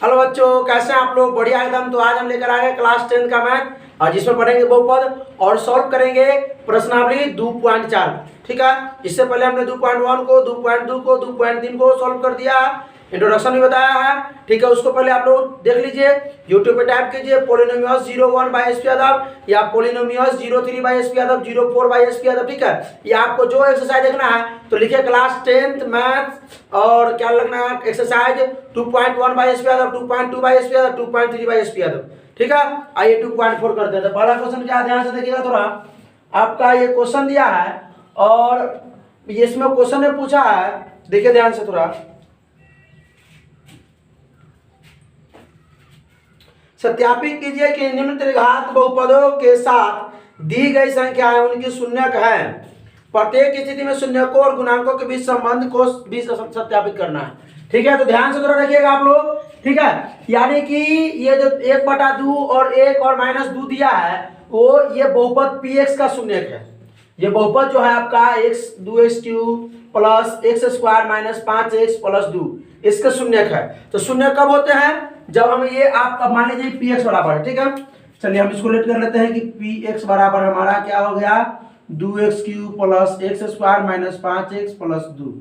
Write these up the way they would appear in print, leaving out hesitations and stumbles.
Hello बच्चों, कैसे हैं आप लोग? बढ़िया एकदम। तो आज हम लेकर आ गए क्लास 10 का मैथ, और जिसमें पढ़ेंगे बहुपद और सॉल्व करेंगे प्रश्नावली 2.4। ठीक है, इससे पहले हमने 2.1 को, 2.2 को, 2.3 को सॉल्व कर दिया, इंट्रोडक्शन भी बताया है। ठीक है, उसको पहले आप लोग देख लीजिए, यूट्यूब पे टाइप कीजिए पोलिनोमियस 01 बाय एसपी यादव, या polynomials 03 by SP Yadav, 04 by SP Yadav. ठीक है, ये आपको जो एक्सरसाइज देखना है तो लिखिए क्लास 10 मैथ, और क्या लगना है exercise 2.1 by SP Yadav, 2.2 by SP Yadav, 2.3 by SP Yadav. ठीक है, आइए 2.4 करते हैं। तो पहला क्वेश्चन क्या, ध्यान से देखिएगा थोड़ा। आपका ये क्वेश्चन दिया है और इसमें क्वेश्चन ने पूछा है, देखिए ध्यान से थोड़ा। सत्यापित कीजिए कि निम्न त्रिघात बहुपदों के साथ दी गई संख्याएं उनकी शून्यक हैं। प्रत्येक स्थिति में शून्यकों और गुणांकों के बीच संबंध को भी सत्यापित करना है। ठीक है, तो ध्यान से थोड़ा रखिएगा आप लोग। ठीक है, यानी कि ये जो 1/2 और 1 और -2 दिया है, वो ये बहुपद px का शून्यक है। ये बहुपद जो है आपका x 2x³ plus x² - 5x + 2 इसका शून्यक है। तो शून्यक कब होते हैं? जब हम ये आप मान लीजिए px बराबर है। ठीक है, चलिए हम इसको लेट कर लेते हैं कि px बराबर हमारा क्या हो गया, 2x³ प्लस x² - 5x + 2।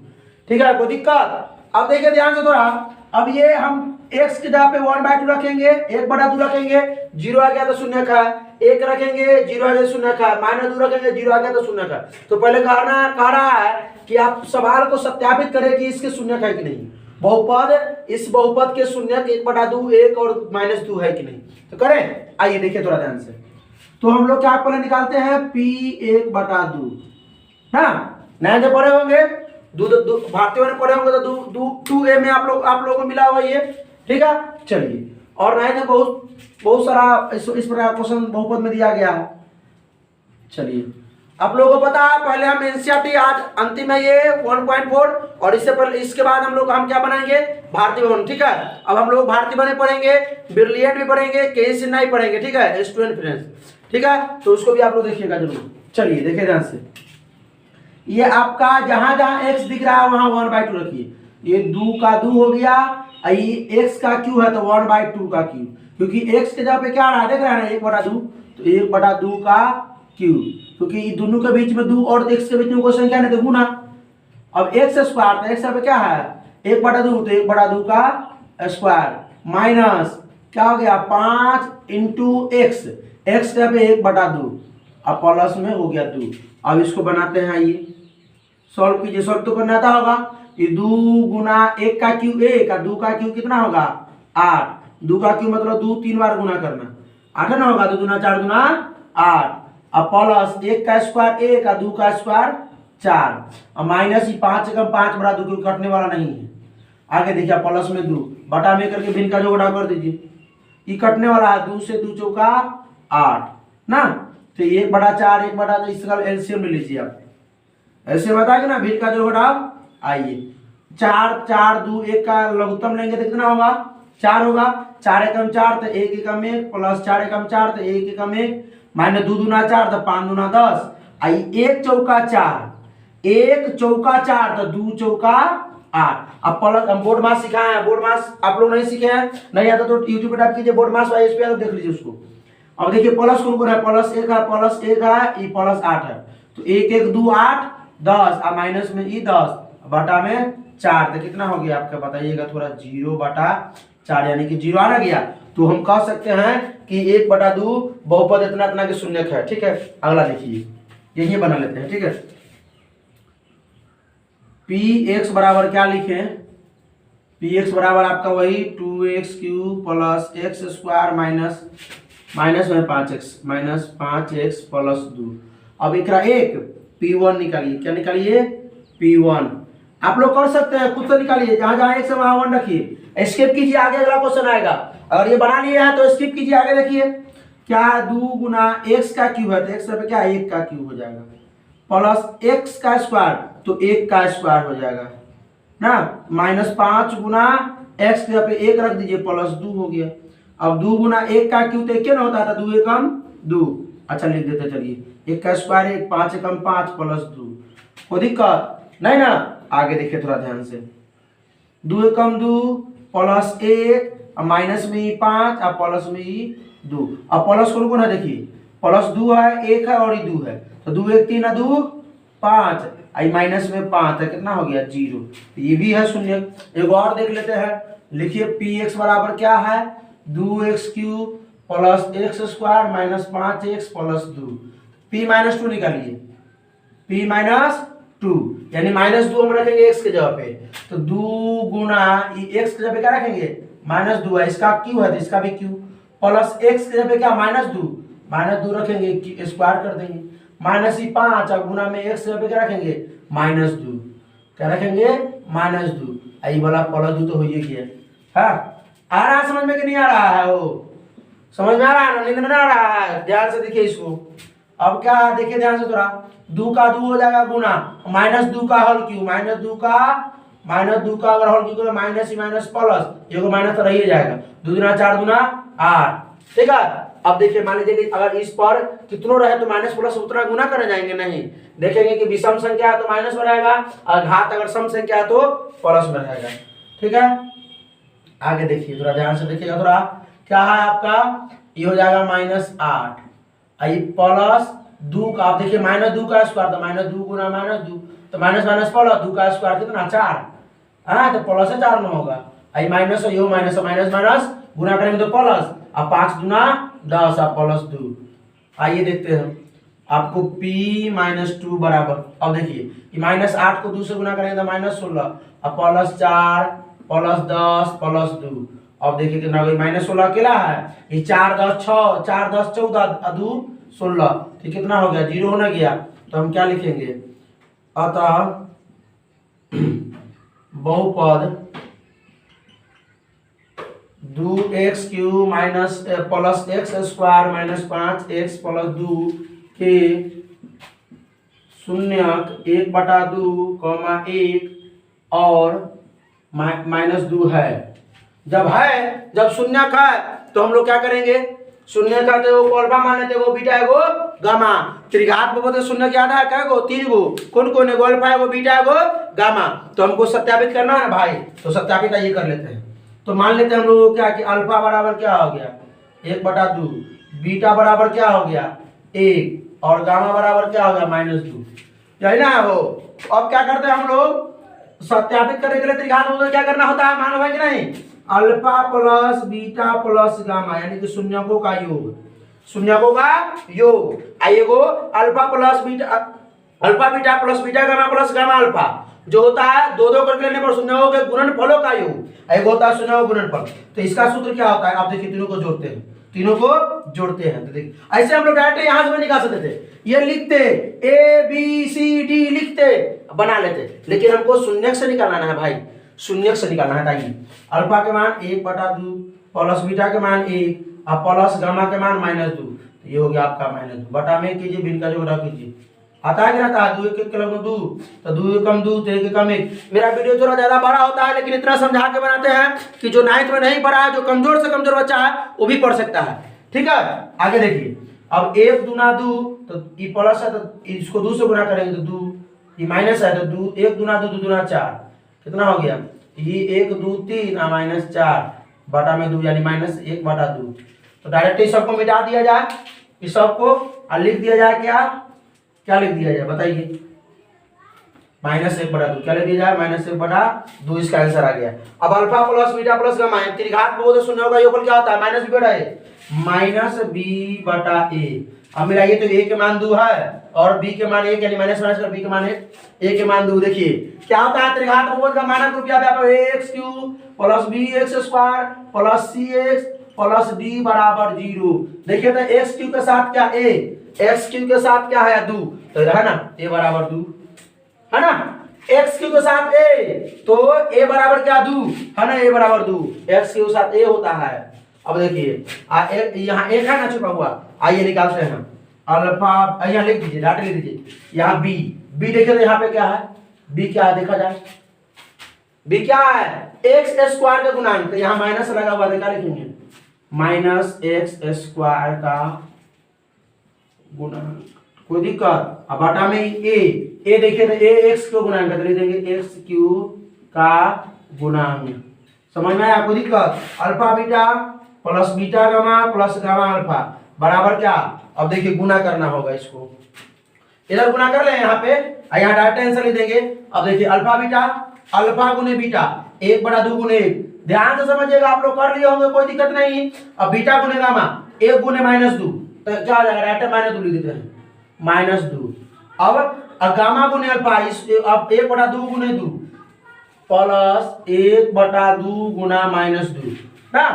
ठीक है, कोई दिक्कत? अब देखिए ध्यान से थोड़ा। अब ये हम x की जगह पे 1/2 रखेंगे, 1/2 रखेंगे, 0 आ गया तो शून्यक है। 1 रखेंगे, 0 आ गया तो शून्यक है। -2 रखेंगे, 0 आ गया तो शून्यक है। तो पहले कह रहा है कि आप सवाल को सत्यापित करें कि इसके शून्यक है कि नहीं। बहुपद, इस बहुपद के शून्यक 1/2, 1 और -2 है कि नहीं। तो करें, आइए देखिए थोड़ा ध्यान से। तो हम लोग क्या पहले निकालते हैं, p1/2 ना, नए जो पढ़े होंगे भारतीय में पढ़े होंगे तो 2a में आप लोगों को मिला हुआ ये। ठीक है, चलिए। और नए जो बहुत सारा इस प्रकार क्वेश्चन बहुपद में दिया गया है। चलिए, आप लोगों को पता है पहले हम एनसीईआरटी आज अंतिम है ये 1.4, और इससे पहले इसके बाद हम क्या बनाएंगे, भारतीय भवन। ठीक है, अब हम लोग भारतीय भवन पढ़ेंगे, ब्रिलियंट भी पढ़ेंगे, के सिन्हा भी पढ़ेंगे। ठीक है, स्टूडेंट फ्रेंड्स। ठीक है, तो उसको भी आप लोग देखिएगा जरूर। चलिए देखिए ध्यान से। ये आपका जहां जहां x दिख रहा है वहां 1/2 रखिए। ये 2 का 2 हो गया, ये x का q है तो 1/2 का q, क्योंकि x के जगह पे क्या आ रहा है देख रहे हैं ना, 1/2, तो 1/2 का q, क्योंकि ये दोनों के बीच में 2 और x के बीच में कोई संख्या नहीं तो गुना। अब x² तो x पे क्या है 1/2, तो 1/2 का स्क्वायर माइनस क्या हो गया 5 × x, x के पे 1/2, अब प्लस में हो गया 2। अब इसको बनाते हैं, ये सॉल्व कीजिए। सॉल्व तो करना आता होगा। ये 2 × 1 का क्यू 1 और 2 का क्यू कितना होगा 8। 2 का क्यू मतलब 2 3 बार गुना करना, 8 ना होगा, 2 × 4 = 8। अब प्लस 1 का स्क्वायर 1 और 2 का स्क्वायर 4, और माइनस 5 × 5 = 2, कटने वाला नहीं है। आगे देखिए प्लस में 2 बटा में करके भिन्न का जो घटा कर दीजिए, ये कटने वाला है। 2 से 2 चौका 8 ना, तो 1/4 1/, तो इसका एलसीएम ले लीजिए आप। ऐसे बताएंगे ना, भिन्न का जो घटाओ। आइए 4 4 2 1 का लघुत्तम लेंगे तो कितना होगा 4 होगा। 4 एकम 4 तो 1 एकम 1 प्लस 4 एकम 4 तो 1 एकम 1 माइनस 2 दूना 4 तो 5 दूना 10। आई 1 चौका 4, 1 चौका 4 तो 2 चौका 8। अब प्लस हम बोर्ड मास सिखाए हैं, बोर्ड मास आप लोग नहीं सीखे हैं, नहीं आता तो यूट्यूब पे टाइप कीजिए board mass by SP Yadav, देख लीजिए उसको। अब देखिए प्लस कौन है, +1 है, +1 है, ये +8 है, तो 1 1 2 8 10, और माइनस में ये 10 बटा में 4, तो कितना हो गया आपका बताइएगा थोड़ा, 0/4, यानी कि 0 आ गया। तो हम कह सकते हैं कि 1/2 बहुपद इतना इतना के शून्यक है। ठीक है, अगला देखिए, यही बना लेते हैं। ठीक है, px बराबर क्या लिखे, px बराबर आपका वही 2x³ प्लस x² माइनस में 5x + 2। अब एकरा एक p1 निकालिए, क्या निकालिए p1। आप लोग कर सकते हैं, खुद से निकालिए, जहां जहां x है वहां 1 रखिए, स्किप कीजिए, आगे अगला क्वेश्चन आएगा। अगर ये बना लिए हैं तो स्किप कीजिए, आगे देखिए क्या 2 × x का क्यूब है तो x पे क्या 1 का क्यूब हो जाएगा, प्लस x का स्क्वायर तो 1 का स्क्वायर हो जाएगा ना, -5 × x के पे 1 रख दीजिए, +2 हो गया। अब 2 × 1 का क्यूब तो 1 ना होता था, 2 एकम 2। अच्छा लिख देते चलिए, 1 का स्क्वायर 1, 5 एकम 5 + 2, कोई दिक्कत नहीं ना। आगे देखिए थोड़ा ध्यान से, 2 एकम 2 प्लस 1 अब माइनस में ही 5 और प्लस में ही 2। अब प्लस को ना देखिए, प्लस 2 है, 1 है और ये 2 है, तो 2 1 3 2 5, आई माइनस में 5 है, कितना हो गया 0। ये भी है शून्य। एक और देख लेते हैं, लिखिए पी एक्स बराबर क्या है 2x³ plus x² minus 5x plus 2। P minus 2 निकालिए, पी माइनस 2 यानी माइनस 2 हम रखेंगे x के जगह पे, तो 2 गुना x के जगह पे क्या रखेंगे माइनस 2 है, इसका q है तो इसका भी q, प्लस x के जगह पे क्या माइनस 2 रखेंगे, स्क्वायर कर देंगे, माइनस ही 5 और गुना में x के जगह पे क्या रखेंगे -2, क्या रखेंगे -2, आई वाला प्लस 2 तो हो ही गया। हाँ, आ रहा है समझ में कि नहीं आ रहा है? वो समझ में आ रहा है ना, नींद में आ रहा है? ध्यान से देखिए इसको। अब क्या देखिए ध्यान से थोड़ा, 2 का 2 हो जाएगा गुना, -2 का होल क्यू, -2 का अगर होल क्यू माइनस ही माइनस प्लस, ये को माइनस तो रह ही जाएगा, 2 दूना 4 दूना 8, ठीक है। अब देखिए मान लीजिए कि अगर इस पर कितनों रहे तो माइनस प्लस उतना गुना करने जाएंगे, नहीं देखेंगे कि विषम संख्या है तो माइनस में रहेगा और घात अगर सम संख्या है तो प्लस में रहेगा, ठीक है। आगे देखिए थोड़ा ध्यान से देखिएगा, थोड़ा क्या है आपका, ये हो जाएगा -8, आई प्लस 2 का, आप देखिए -2 का स्क्वायर तो -2 गुना -2 तो माइनस माइनस प्लस, 2 का स्क्वायर कितना 4, हाँ तो प्लस है 4 में होगा, आई माइनस और यो माइनस माइनस माइनस गुना करेंगे तो प्लस, अब 5 दूना 10 और प्लस 2। आइए देखते हैं आपको p -2 बराबर, अब देखिए -8 को 2 से गुना करेंगे तो -16 और प्लस 4 प्लस 10 प्लस 2, अब देखिए कितना होगा, -16 अकेला है, ये 4 10 6 4 10 14 2 16, तो कितना हो गया 0 होना गया, तो हम क्या लिखेंगे, अतः बहुपद 2x³ minus plus x² minus 5x plus 2 के शून्यक 1/2, 1 और -2 है। जब शून्यक है तो हम लोग क्या करेंगे, शून्य का तो वो अल्फा मान लेते, वो बीटा एगो गामा, त्रिघात बहुपद शून्य क्या है, क्या गो 3 गो, कौन कौन एगो अल्फा एगो बीटा एगो गामा, तो हमको सत्यापित करना है ना भाई, तो सत्यापित आइए कर लेते हैं। तो मान लेते हैं हम लोग क्या कि अल्फा बराबर क्या हो गया 1/2, बीटा बराबर क्या हो गया 1 और गामा बराबर क्या हो गया -2, यही ना हो। अब क्या करते हैं हम लोग, सत्यापित करने के लिए त्रिघात बहुपद क्या करना होता है, मालूम है कि नहीं, alpha plus beta plus gamma यानी कि शून्यकों का योग, शून्यकों का योग, आइए गो alpha plus beta, alpha beta plus beta gamma plus gamma alpha जो होता है 2 करके लेने पर शून्यकों के गुणनफलों का योग, एक होता है शून्य गुणनफल, तो इसका सूत्र क्या होता है, आप देखिए तीनों को जोड़ते हैं, तो देखिए ऐसे हम लोग डायरेक्ट यहां से निकाल सकते थे, ये लिखते ABCD लिखते बना लेते, लेकिन हमको शून्यक से निकालना है भाई, शून्यक से निकालना है। ताकि अल्फा के मान 1/2 प्लस बीटा के मान 1 और प्लस गामा के मान -2, तो ये हो गया आपका -2 बटा में कीजिए, भिन्न का जोड़ा कीजिए, आता है कि रहता है 2 1 1 कलम 2, तो 2 कम 2 तो 1 कम 1। मेरा वीडियो थोड़ा ज्यादा बड़ा होता है लेकिन इतना समझा के बनाते हैं कि जो 9th में नहीं पढ़ा है, जो कमजोर से कमजोर बच्चा है वो भी पढ़ सकता है, ठीक है। आगे देखिए, अब 1 दूना 2 तो ये प्लस है तो इसको 2 से गुना करेंगे तो 2, ये माइनस है तो 2 1 दूना 2 2 दूना 4, कितना हो गया, ये 1 2 3 और -4 बटा में 2 यानी -1/2, तो डायरेक्ट इस सबको मिटा दिया जाए, इस सबको और लिख दिया जाए, क्या लिख दिया जाए बताइए, -1/2, क्या लिख दिया जाए -1/2, इसका आंसर आ गया। अब alpha plus beta plus gamma है, त्रिघात बहुपद शून्य होगा, योगफल क्या होता है -b/a, अब मिलाइए तो a के मान 2 है और b के मान 1 यानी माइनस माइनस कर b के मान 1, a के मान 2, देखिए क्या होता है, त्रिघात बहुपद का मानक रूप यहाँ पे ax³ plus bx² plus cx plus d बराबर 0, देखिए तो x³ के साथ क्या a, x³ के साथ क्या है 2, तो है ना a बराबर 2, है ना, x³ के साथ a तो a बराबर क्या 2, है ना, a बराबर 2, x³ के साथ a होता है। अब देखिए यहाँ एक है ना छुपा हुआ, आइए निकालते हैं, अल्फा यहाँ लिख दीजिए, डाट लिख दीजिए, यहाँ b देखिए तो यहाँ पे क्या है, b क्या है देखा जाए, b क्या है x² का गुणांक, तो यहाँ माइनस लगा हुआ है, क्या लिखेंगे -x² का गुणांक, कोई दिक्कत, अब बटा में a देखिए तो a x को गुणांक, तो लिख देंगे x³ का गुणांक, समझ में आया? कोई दिक्कत? Alpha beta plus beta gamma plus gamma alpha बराबर क्या? अब देखिए गुना करना होगा इसको, इधर गुना कर ले यहाँ पे, यहाँ डायरेक्ट आंसर लिख देंगे। अब देखिए अल्फा बीटा, अल्फा गुने बीटा 1/2 गुने 1, ध्यान से समझिएगा, आप लोग कर लिए होंगे कोई दिक्कत नहीं। अब बीटा गुने गामा 1 गुने -2, तो क्या आ जाएगा? डायरेक्ट -2 लिख देते हैं, -2। अब गामा गुने अल्फा, इस अब 1/2 गुने 2 प्लस 1/2 गुना -2 ना,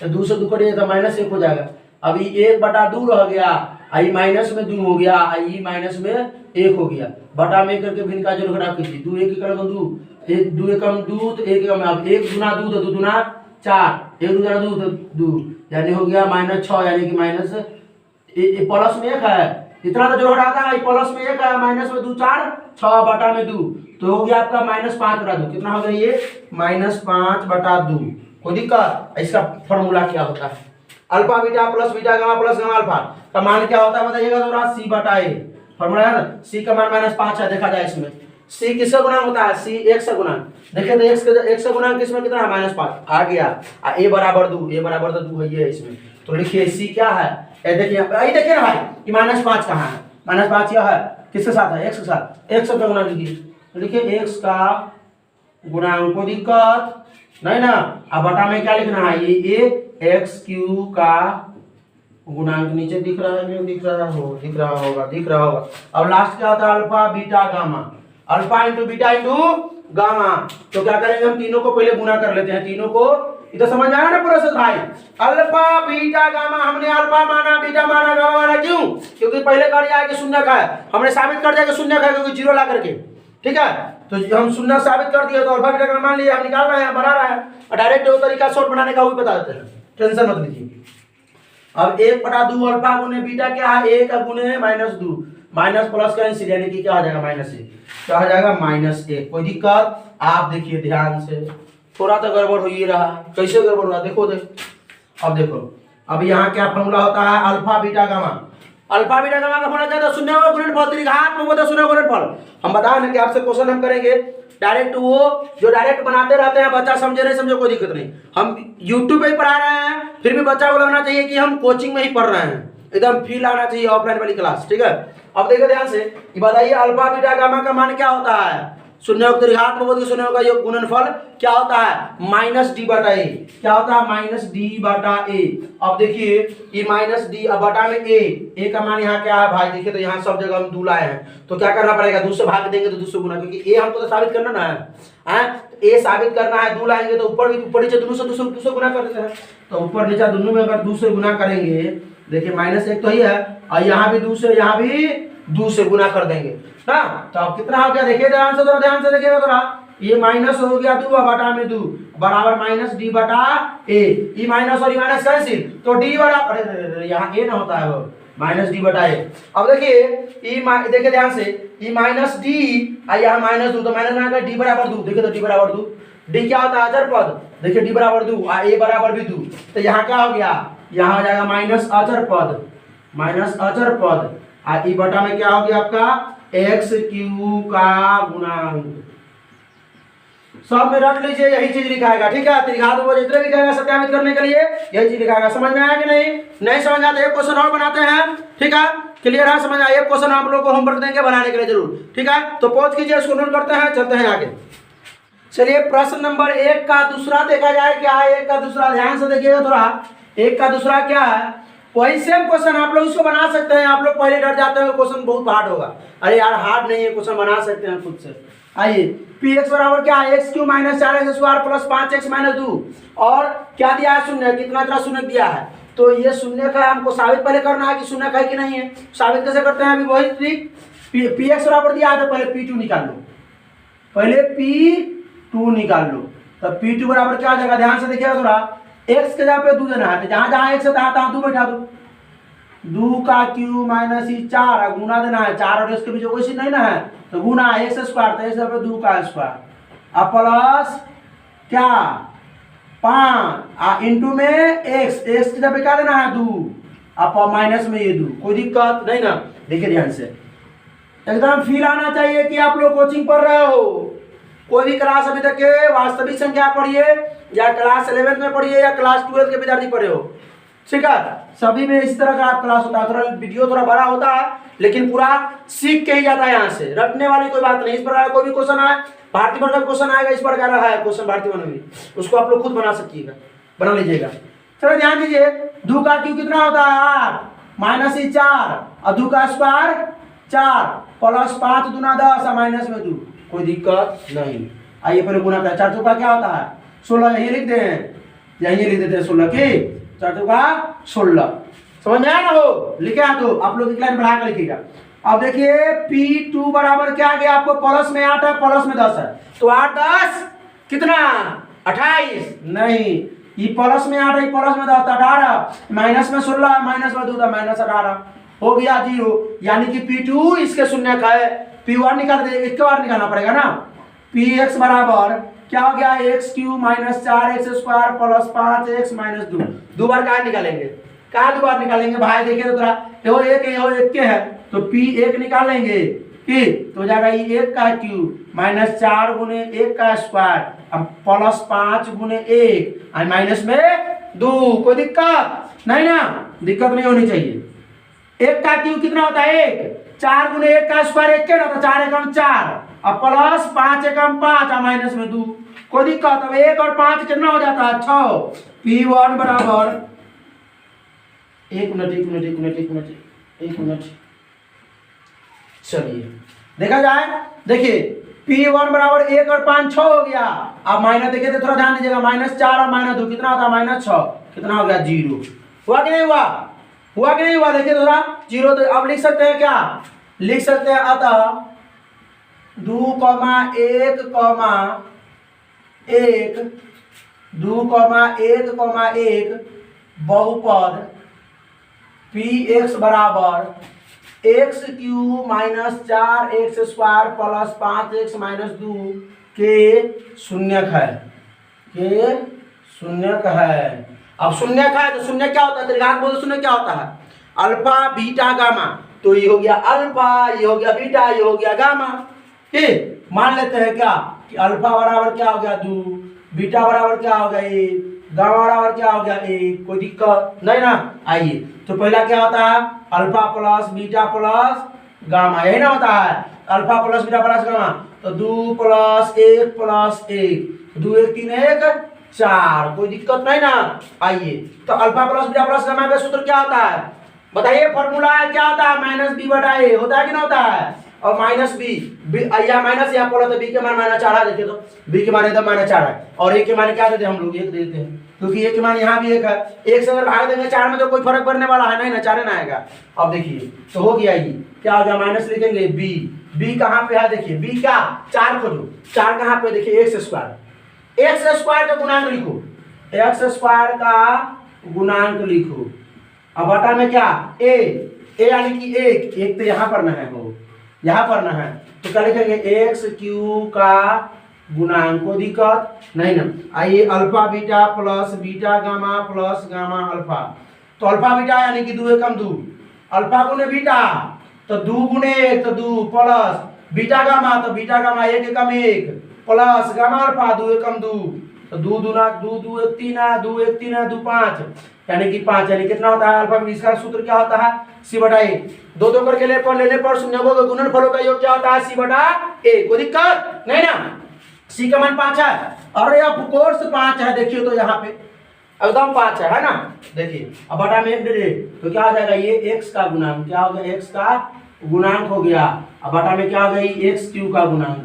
तो 2 से 2 कटिएगा तो -1 हो जाएगा। अभी 1/2 रह गया, आई माइनस में 2 हो गया, आई माइनस में 1 हो गया, बटा में करके भिन्न का जोड़ घटा कीजिए, 2 1 कम 2, 1 2 कम 2 तो 1 कम, अब 1 गुना 2 तो 2 दुना 4, 1 गुना 2 तो 2, यानी हो गया -6, यानी कि माइनस प्लस में 1 है, इतना तो जोड़ घटाता है, प्लस में 1 है, माइनस में 2 4, 6 बटा में 2, तो हो गया आपका -5/2। कितना हो गया ये? -5/2। कोई दिक्कत? इसका फॉर्मूला क्या होता है? Alpha beta plus beta gamma plus gamma alpha का मान क्या होता है बताइएगा जरा? c/a फॉर्मूला है ना, c का मान -5 है, देखा जाए इसमें c किसका गुणा होता है? c 1 से गुणा, देखिए तो 1 से गुणा किसमें कितना है? -5 आ गया। a बराबर 2, a बराबर तो 2 है ये इसमें, तो लिखिए c क्या है? ये देखिए ना भाई कि -5 कहाँ है? -5 यह है, किसके साथ है? x के साथ, x का गुणा लिखिए x का गुणांक, कोई दिक्कत नहीं ना। अब बटा में क्या लिखना है? ये x³ का गुणांक, नीचे दिख रहा है नहीं दिख रहा होगा। अब लास्ट क्या होता है? Alpha beta gamma, alpha into beta into gamma. तो क्या करेंगे हम? तीनों को पहले गुना कर लेते हैं, तीनों को। इधर समझ में आया ना प्रोसेस भाई? अल्फा बीटा गामा, हमने अल्फा माना, बीटा माना, गामा माना, क्यों? क्योंकि पहले कर दिया कि शून्य का है, हमने साबित कर दिया कि शून्य का है, क्योंकि 0 ला करके, ठीक है। तो हम शून्य साबित कर दिए, तो अल्फा बीटा गामा मान लिया, हम निकाल रहे हैं, बना रहे हैं, और डायरेक्ट वो तरीका शॉर्ट बनाने का वो बता देते हैं, टेंशन मत लीजिए। अब 1/2 अल्फा गुने बीटा क्या है? 1 गुने -2, माइनस प्लस कैंसिल, यानी कि क्या आ जाएगा? -1, क्या आ जाएगा? -1। कोई दिक्कत? आप देखिए ध्यान से, थोड़ा तो गड़बड़ हो ही रहा है, कैसे गड़बड़ हो रहा है देखो। अब देखो, अब यहाँ क्या फॉर्मूला होता है? Alpha beta gamma, alpha beta gamma का फॉर्मूला क्या था? शून्य का गुणनफल, त्रिघात में बोलते शून्य का गुणनफल। हम बता रहे हैं कि आपसे क्वेश्चन हम करेंगे डायरेक्ट, वो जो डायरेक्ट बनाते रहते हैं, बच्चा समझे नहीं समझे कोई दिक्कत नहीं, हम YouTube पे ही पढ़ा रहे हैं, फिर भी बच्चा को लगना चाहिए कि हम कोचिंग में ही पढ़ रहे हैं, एकदम फील आना चाहिए ऑफलाइन वाली क्लास, ठीक है। अब देखिए ध्यान से, बताइए अल्फा बीटा गामा का मान क्या होता है? शून्य का त्रिघात में बोलते शून्य का योग गुणनफल क्या होता है? -d/a। क्या होता है? -d/a। अब देखिए ये -d, अब बटा में a का मान यहाँ क्या है भाई? देखिए तो यहाँ सब जगह हम 2 लाए हैं, तो क्या करना पड़ेगा? 2 से भाग देंगे तो 2 से गुना, क्योंकि a हमको तो साबित करना ना है, a साबित करना है, 2 लाएंगे तो ऊपर नीचे दोनों से गुना कर देते हैं, तो ऊपर नीचे दोनों में अगर 2 से गुना करेंगे, देखिए -1 तो ही है, और यहाँ भी 2 से, यहाँ भी 2 से गुना कर देंगे ना, तो अब कितना हो गया? देखिए ध्यान से देखिएगा थोड़ा, ये माइनस हो गया 2 बटा में 2 बराबर -d/a, ये माइनस और ये माइनस कैंसिल, तो d बराबर, अरे यहाँ a ना होता है वो, -d/a। अब देखिए देखिए ध्यान से, ये -d और यहाँ -2, तो माइनस ना d बराबर 2, देखिए तो d बराबर 2, d क्या होता है? अचर पद, देखिए d बराबर 2 और a बराबर भी 2, तो यहाँ क्या हो गया? यहाँ हो जाएगा माइनस अचर पद, और ई बटा में क्या हो गया आपका? x³ का गुणांक। सब में रख लीजिए, यही चीज लिखाएगा, ठीक है। त्रिघात वो जितने भी कहेगा सत्यापित करने के लिए यही चीज लिखाएगा। समझ में आया कि नहीं समझ आता? एक क्वेश्चन और बनाते हैं, ठीक है, क्लियर है? समझ आया? एक क्वेश्चन आप लोगों को होमवर्क देंगे बनाने के लिए जरूर, ठीक है। तो पॉज कीजिए, इसको नोट करते हैं, चलते हैं आगे। चलिए प्रश्न नंबर 1 का दूसरा देखा जाए, क्या है 1 का दूसरा? ध्यान से देखिएगा थोड़ा, 1 का दूसरा क्या है? वही सेम क्वेश्चन आप लोग इसको बना सकते हैं। आप लोग पहले डर जाते हैं क्वेश्चन बहुत हार्ड होगा, अरे यार हार्ड नहीं है, क्वेश्चन बना सकते हैं खुद से। आइए, px बराबर क्या है? x³ - 4x² प्लस 5x - 2, और क्या दिया है? शून्य। कितना शून्य दिया है? तो ये शून्य का हमको साबित पहले करना है कि शून्य का है कि नहीं है। साबित कैसे करते हैं? अभी वही ट्रिक, px बराबर दिया है तो पहले p2 निकाल लो, पहले p2 निकाल लो, तो p2 बराबर क्या आ जाएगा? ध्यान से देखिएगा थोड़ा, x के जगह पे 2 देना है, तो जहां जहां x है तहां 2 बैठा दो, 2 का क्यूब माइनस 4 गुना देना है, 4 और इसके बीच कोई चीज नहीं ना है, तो गुना x स्क्वायर, तो इस पे 2 का स्क्वायर, अब प्लस क्या 5 इंटू में x की जगह पे क्या देना है? 2, अब माइनस में ये 2, कोई दिक्कत नहीं ना। देखिए ध्यान से, एकदम फील आना चाहिए कि आप लोग कोचिंग पढ़ रहे हो, कोई भी क्लास अभी तक के वास्तविक संख्या पढ़िए, या क्लास 11 में पढ़िए या क्लास 12 के विद्यार्थी पढ़े हो, ठीक है, सभी में इस तरह का क्लास होता है। थोड़ा वीडियो थोड़ा बड़ा होता है, लेकिन पूरा सीख के ही जाता है। यहाँ से रटने वाली कोई बात नहीं। इस प्रकार कोई भी क्वेश्चन आए, भारतीय वर्ग का क्वेश्चन आएगा, इस प्रकार है क्वेश्चन भारतीय वर्ग में, उसको आप लोग खुद बना सकिएगा, बना लीजिएगा। चलो ध्यान दीजिए, 2 का क्यूब कितना होता है 8 माइनस 4 और 2 का स्क्वायर 4 प्लस 5 दूना 10 और माइनस में 2, कोई दिक्कत नहीं। आइए पहले गुना करें। 4 चौका क्या होता है 16, यही लिख दें, यही लिख देते हैं 16 की 4 चौका 16। समझ में आया ना? हो लिखे तो आप लोग एक लाइन बढ़ा कर लिखिएगा। अब देखिए P2 बराबर क्या आ गया आपको, प्लस में 8 है प्लस में 10 है, तो 8 10 कितना 28, नहीं ये प्लस में 8 है प्लस में 10 18, माइनस में 16 माइनस में 2 माइनस 18, हो गया 0। यानी कि P2 इसके शून्य का है। P1 निकाल दे, एक बार निकालना पड़ेगा ना। Px बराबर क्या हो गया x cube minus 4x square plus 5x minus 2, दो बार कहाँ निकालेंगे, कहाँ दो बार निकालेंगे भाई? देखिए तो थोड़ा, यो एक के है तो P1 निकालेंगे कि तो हो जाएगा ये 1 का क्यूब माइनस 4 गुने 1 का स्क्वायर अब प्लस 5 गुने 1 और माइनस में 2, कोई दिक्कत नहीं ना? दिक्कत नहीं होनी चाहिए। 1 का क्यूब कितना होता है 1, 4 गुने 1 का स्क्वायर 1 के ना, तो 4 एकम 4 अब प्लस 5 एकम 5 और माइनस में 2, कोई दिक्कत? अब 1 और 5 कितना हो जाता है 6। P1 बराबर 1 मिनट चलिए देखा जाए। देखिए P1 बराबर 1 और 5 6 हो गया। अब माइनस देखिए तो थोड़ा ध्यान दीजिएगा, माइनस 4 और माइनस 2 कितना होता है माइनस 6, कितना हो गया 0। हुआ कि नहीं हुआ? हुआ कि नहीं हुआ? देखिए थोड़ा 0, तो अब लिख सकते हैं क्या, लिख सकते हैं अतः 2, 1, 1 बहुपद Px बराबर x cube minus 4x square plus 5x minus 2 के शून्यक है, के शून्यक है। अब शून्यक है तो शून्य क्या होता है, त्रिघात बोल शून्य क्या होता है, अल्फा बीटा गामा। तो ये हो गया अल्फा, ये हो गया बीटा, ये हो गया गामा। ठीक, मान लेते हैं क्या कि अल्फा बराबर क्या हो गया 2, बीटा बराबर क्या हो गया 1, गामा बराबर क्या हो गया 1, कोई दिक्कत नहीं ना? आइए तो पहला क्या होता है alpha plus beta plus gamma, यही ना होता है alpha plus beta plus gamma. तो 2 प्लस 1 प्लस 1, 2 1 3 1 4, कोई दिक्कत नहीं ना? आइए तो alpha plus beta plus gamma का सूत्र क्या होता है बताइए? फॉर्मूला है क्या होता है माइनस बी बटा ए, होता है कि ना होता है? और माइनस बी, या माइनस या बोला तो बी के मान माइनस 4 है। देखिए तो बी के मान एकदम माइनस 4 है और ए के मान क्या देते हैं हम लोग 1 देते हैं, क्योंकि ए के मान यहाँ भी 1 है। 1 से अगर भाग देंगे 4 में तो कोई फर्क पड़ने वाला है नहीं ना, 4 ना आएगा। अब देखिए तो हो गया ये क्या हो गया, माइनस लिखेंगे बी, बी कहाँ पे है देखिए, बी क्या 4 खोजो, 4 कहाँ पे देखिए एक्स स्क्वायर, एक्स स्क्वायर का गुणांक लिखो, एक्स स्क्वायर का गुणांक लिखो। अब बटा में क्या ए यानी कि 1 तो यहाँ पर ना है, हो यहाँ पर ना है तो क्या लिखेंगे एक्स क्यूब का गुणांक, को दिक्कत नहीं ना? आइए alpha beta plus beta gamma plus gamma alpha, तो अल्फा बीटा यानी कि 2 एकम 2, अल्फा गुने बीटा तो 2 गुने 1 तो 2 प्लस बीटा गामा तो बीटा गामा 1 एकम 1 प्लस गामा अल्फा 2 एकम 2 तो 2 दूना 2 2 1 3 है 2 1 3 है 2 5 यानी कि 5, यानी कितना होता है अल्फा में? इसका सूत्र क्या होता है सी बटा ए, 2 2 करके लेने पर शून्यों के गुणनफलों का योग क्या होता है सी बटा ए, कोई दिक्कत नहीं ना? सी का मान 5 है, अरे ऑफ कोर्स 5 है, देखिए तो यहाँ पे एकदम 5 है ना? देखिए अब बटा में 1 दे दे तो क्या हो जाएगा ये x का गुणांक, क्या हो गया x का गुणांक हो गया। अब बटा में क्या हो गई x क्यूब का गुणांक,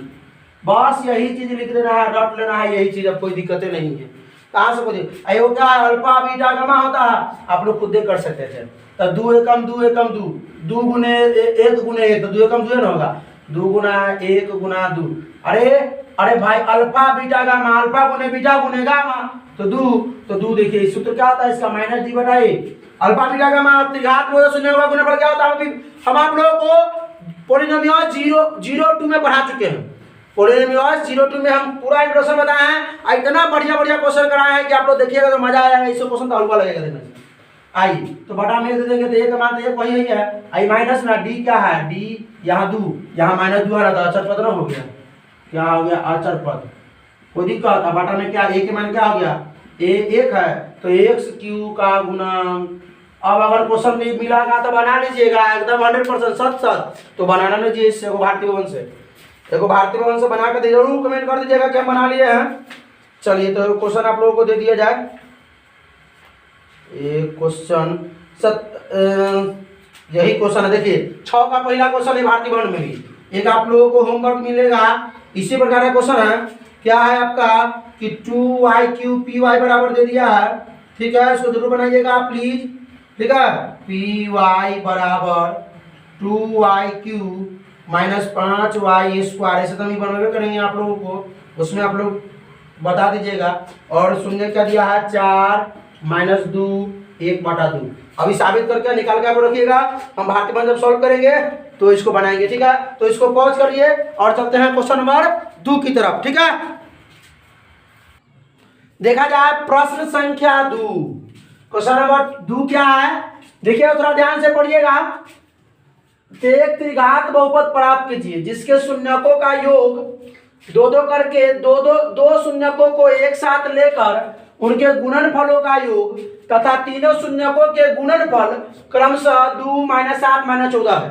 बस यही चीज लिख देना है, रट लेना है यही चीज, अब कोई दिक्कतें नहीं है। कहाँ से कोई अयो क्या अल्फा बीटा गामा होता है, आप लोग खुद दे कर सकते थे। तो 2 एकम 2 एकम 2, 2 गुने 1 गुने 1 तो 2 एकम 2 ना होगा, 2 गुना 1 गुना 2, अरे भाई अल्फा बीटा गामा, अल्फा गुने बीटा गुने गामा तो 2 देखिए सूत्र क्या होता है इसका माइनस डी बटा ए, अल्फा बीटा गामा त्रिघात में शून्य होगा गुणनफल क्या होता है? हम आप लोगों को पॉलिनोमियल 0 2 में पढ़ा चुके हैं, पॉलिनोमियल 0 2 में हम पूरा इंट्रोडक्शन बताए हैं, इतना बढ़िया क्वेश्चन कराए हैं कि आप लोग देखिएगा तो मजा आएगा, इससे क्वेश्चन तो हल्का लगेगा देखने से। आइए तो बटा में दे देंगे तो ए का मान तो वही है, आई माइनस ना डी क्या है, डी यहाँ 2 यहाँ माइनस 2 आ रहा था, अच्छा पता ना हो गया क्या हो गया अचर पद, कोई दिक्कत। अब बटा में क्या ए के मान क्या हो गया, ए एक है तो एक्स क्यू का गुणांक। अब अगर क्वेश्चन में मिलागा तो बना लीजिएगा एकदम 100% सच सच, तो बनाना लीजिए इससे एगो भारतीय भवन से, एगो भारतीय भवन से बना कर जरूर कमेंट कर दीजिएगा कि हम बना लिए हैं। चलिए तो क्वेश्चन आप लोगों को दे दिया जाए। एक क्वेश्चन यही क्वेश्चन है, देखिए 6 का पहला क्वेश्चन है भारतीय भवन में भी। एक आप लोगों को होमवर्क मिलेगा इसी प्रकार का क्वेश्चन है, क्या है आपका कि 2y3 py बराबर दे दिया है, ठीक है, इसको जरूर बनाइएगा प्लीज, ठीक है। py बराबर 2y3 माइनस 5y² ऐसे तो नहीं बनवे करेंगे आप लोगों को, उसमें आप लोग बता दीजिएगा। और शून्य क्या दिया है 4 माइनस 2 1/2। अभी साबित करके निकाल के आप रखिएगा, हम भारतीय भवन जब सॉल्व करेंगे तो इसको बनाएंगे, ठीक है। तो इसको पॉज करिए और चलते हैं क्वेश्चन नंबर 2 की तरफ, ठीक है। देखा जाए प्रश्न संख्या 2, क्वेश्चन नंबर 2 क्या है, देखिए थोड़ा ध्यान से पढ़िएगा। एक त्रिघात बहुपद प्राप्त कीजिए जिसके शून्यकों का योग दो दो करके दो शून्यकों को एक साथ लेकर उनके गुणनफलों का योग तथा तीनों शून्यकों के गुणनफल क्रमशः 2 - 7 - 14 है।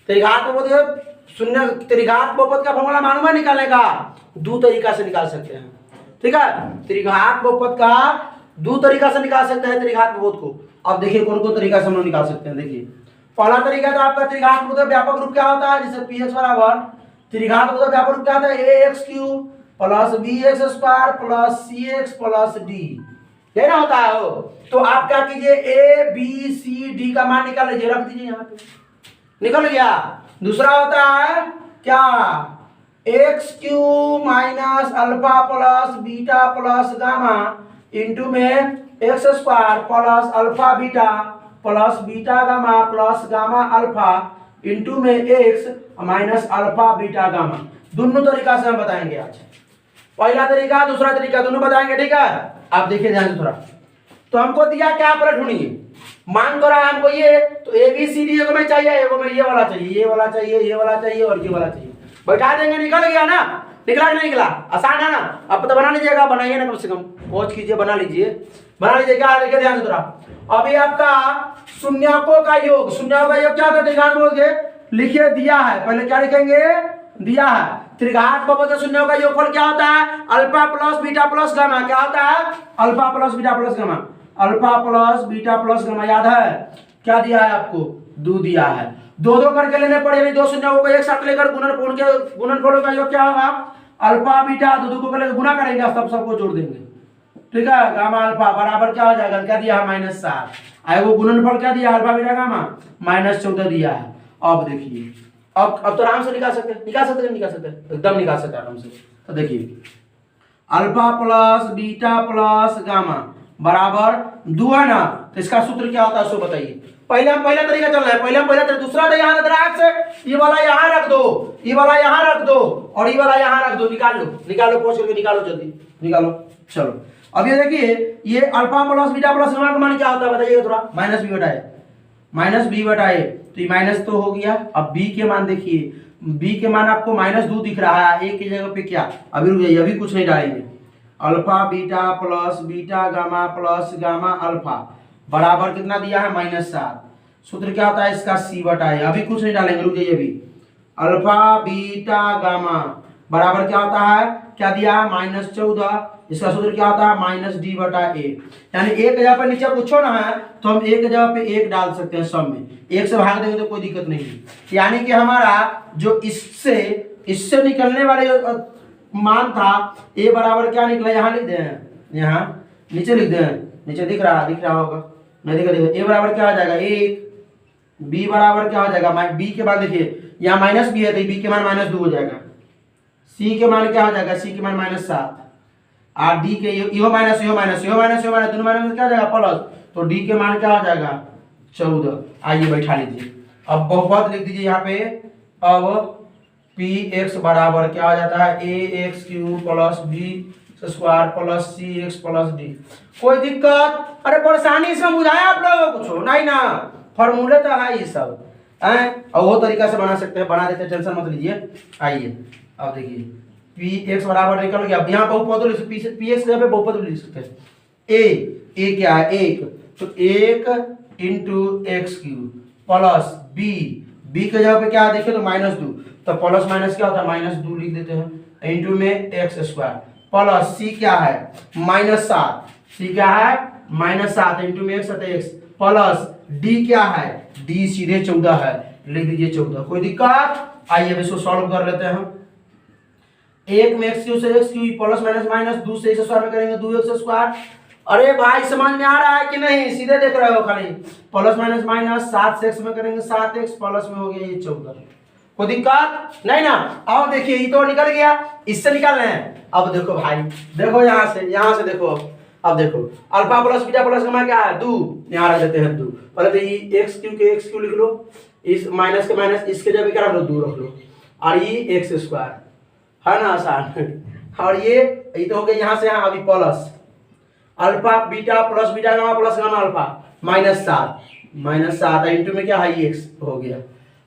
त्रिघात बहुपद शून्य त्रिघात बहुपद का फॉर्मूला मालूम है निकालने का, 2 तरीका से निकाल सकते हैं, ठीक है। त्रिघात बहुपद का 2 तरीका से निकाल सकते हैं त्रिघात बहुपद को। अब देखिए कौन कौन तरीका से हम लोग निकाल सकते हैं। देखिए पहला तरीका तो आपका त्रिघात बहुपद व्यापक रूप क्या होता है, जैसे px बराबर त्रिघात बहुपद व्यापक रूप क्या होता है ax³ plus bx² plus cx plus d, ये ना होता है वो। तो आप क्या कीजिए a b c d का मान निकाल लीजिए, रख दीजिए यहाँ पे, निकल गया। दूसरा होता है क्या x³ minus alpha plus beta plus gamma into में x² plus alpha beta plus beta gamma plus gamma alpha into में x minus alpha beta gamma. दोनों तरीका से हम बताएंगे आज, पहला तरीका दूसरा तरीका दोनों बताएंगे, ठीक है। आप देखिए ध्यान से थोड़ा, तो हमको दिया क्या पर ढूंढिए, मान तो रहा है हमको ये, तो ए बी सी डी एगो में चाहिए, एगो में ये वाला चाहिए, ये वाला चाहिए, ये वाला चाहिए और ये वाला चाहिए, बैठा देंगे, निकल गया ना, निकला नहीं निकला, आसान है ना। अब तो बना लीजिएगा, बनाइए ना, कम से कम पहुंच कीजिए, बना लीजिए क्या, देखिए ध्यान से थोड़ा। अभी आपका शून्यकों का योग, शून्यकों का योग क्या होता है त्रिघात बहुपद के, लिखिए दिया है, पहले क्या लिखेंगे, दिया है त्रिघात बहुपद के शून्यों का योगफल क्या होता है, alpha plus beta plus gamma, क्या होता है alpha plus beta plus gamma, alpha plus beta plus gamma, याद है क्या दिया है आपको, 2 दिया है। 2 करके लेने पड़ेगा, 2 शून्यों को एक साथ लेकर गुणनफलों का योग क्या होगा, अल्फा बीटा 2 को लेकर गुना करेंगे, सब सबको जोड़ देंगे, ठीक है। गामा अल्फा बराबर क्या हो जाएगा, क्या दिया है -7, आए वो गुणनफल क्या दिया अल्फा बीटा गामा -14 दिया है। अब देखिए अब तो आराम से निकाल सकते हैं, एकदम निकाल सकते हैं आराम से। तो देखिए alpha plus beta plus gamma बराबर 2 है ना, तो इसका सूत्र क्या होता है उसको बताइए। पहला तरीका चल रहा है, पहला तरीका, दूसरा तो यहाँ दराज से ये वाला यहाँ रख दो, ये वाला यहाँ रख दो और ये वाला यहाँ रख दो, निकाल लो पहुंच करके निकालो, जल्दी निकालो। चलो अब ये देखिए ये alpha plus beta plus gamma का मान क्या होता है बताइए थोड़ा, -b/a, तो ये माइनस तो हो गया। अब b के मान देखिए, b के मान आपको -2 दिख रहा है, a की जगह पे क्या, अभी रुक जाइए, अभी कुछ नहीं डालेंगे, alpha beta plus beta gamma plus gamma alpha बराबर कितना दिया है -7, सूत्र क्या होता है इसका c/a, अभी कुछ नहीं डालेंगे, रुक जाइए, अभी अल्फा बीटा गामा बराबर क्या होता है, क्या दिया है -14, इसका सूत्र क्या होता है -d/a, यानी एक जगह पर नीचे कुछ ना है तो हम एक जगह पे 1 डाल सकते हैं, सब में 1 से भाग देंगे तो कोई दिक्कत नहीं है। यानी कि हमारा जो इससे निकलने वाले जो मान था a बराबर क्या निकला, यहाँ लिख दें, यहाँ नीचे लिख दें, नीचे दिख रहा होगा, नहीं दिखा, a बराबर क्या हो जाएगा 1, b बराबर क्या हो जाएगा, b के बाद देखिए यहाँ -b है तो b के मान -2 हो जाएगा, c के मान क्या हो जाएगा, c के मान -7 और d के यो माइनस दोनों माइनस क्या हो जाएगा प्लस, तो d के मान क्या हो जाएगा 14। आइए बैठा लीजिए, अब बहुपद लिख दीजिए यहाँ पे। अब px बराबर क्या हो जाता है ax³ plus b² plus cx plus d, कोई दिक्कत, अरे परेशानी इसमें बुझाया आप लोगों को कुछ नहीं ना, फॉर्मूले तो है ये सब है, और वो तरीका से बना सकते हैं, बना देते हैं, टेंशन मत लीजिए। आइए अब देखिए पी एक्स बराबर निकल गया। अब यहाँ बहुपद लिख सकते, पी एक्स जगह पे बहुपद लिख सकते हैं। ए क्या है एक, तो 1 into x cube plus b के जगह पे क्या है देखिए तो -2, तो प्लस माइनस क्या होता है -2 लिख देते हैं इंटू में एक्स स्क्वायर प्लस सी क्या है -7, सी क्या है -7 इंटू में एक्स प्लस डी क्या है, डी सीधे 14 है, लिख दीजिए 14। कोई दिक्कत? आइए अब इसको सॉल्व कर लेते हैं। 1 में एक्स क्यूब से एक्स क्यूब प्लस माइनस 2 से एक्स स्क्वायर में करेंगे 2x स्क्वायर। अरे भाई समझ में आ रहा है कि नहीं? सीधे देख रहे हो खाली, प्लस माइनस 7 से एक्स में करेंगे 7x प्लस में हो गया ये 14। कोई दिक्कत नहीं ना? अब देखिए ये तो निकल गया, इससे निकालना है। अब देखो भाई, देखो यहाँ से देखो, अब देखो alpha plus beta plus gamma क्या है 2, यहाँ रख देते हैं 2। पहले तो ये एक्स क्यूब के एक्स क्यूब लिख लो, इस माइनस के माइनस इसके जगह क्या रख लो 2 रख लो, और ये एक्स स्क्वायर है ना आसान। और ये तो हो गया यहाँ से यहाँ, अभी plus alpha beta gamma alpha -7 into में क्या है एक्स हो गया,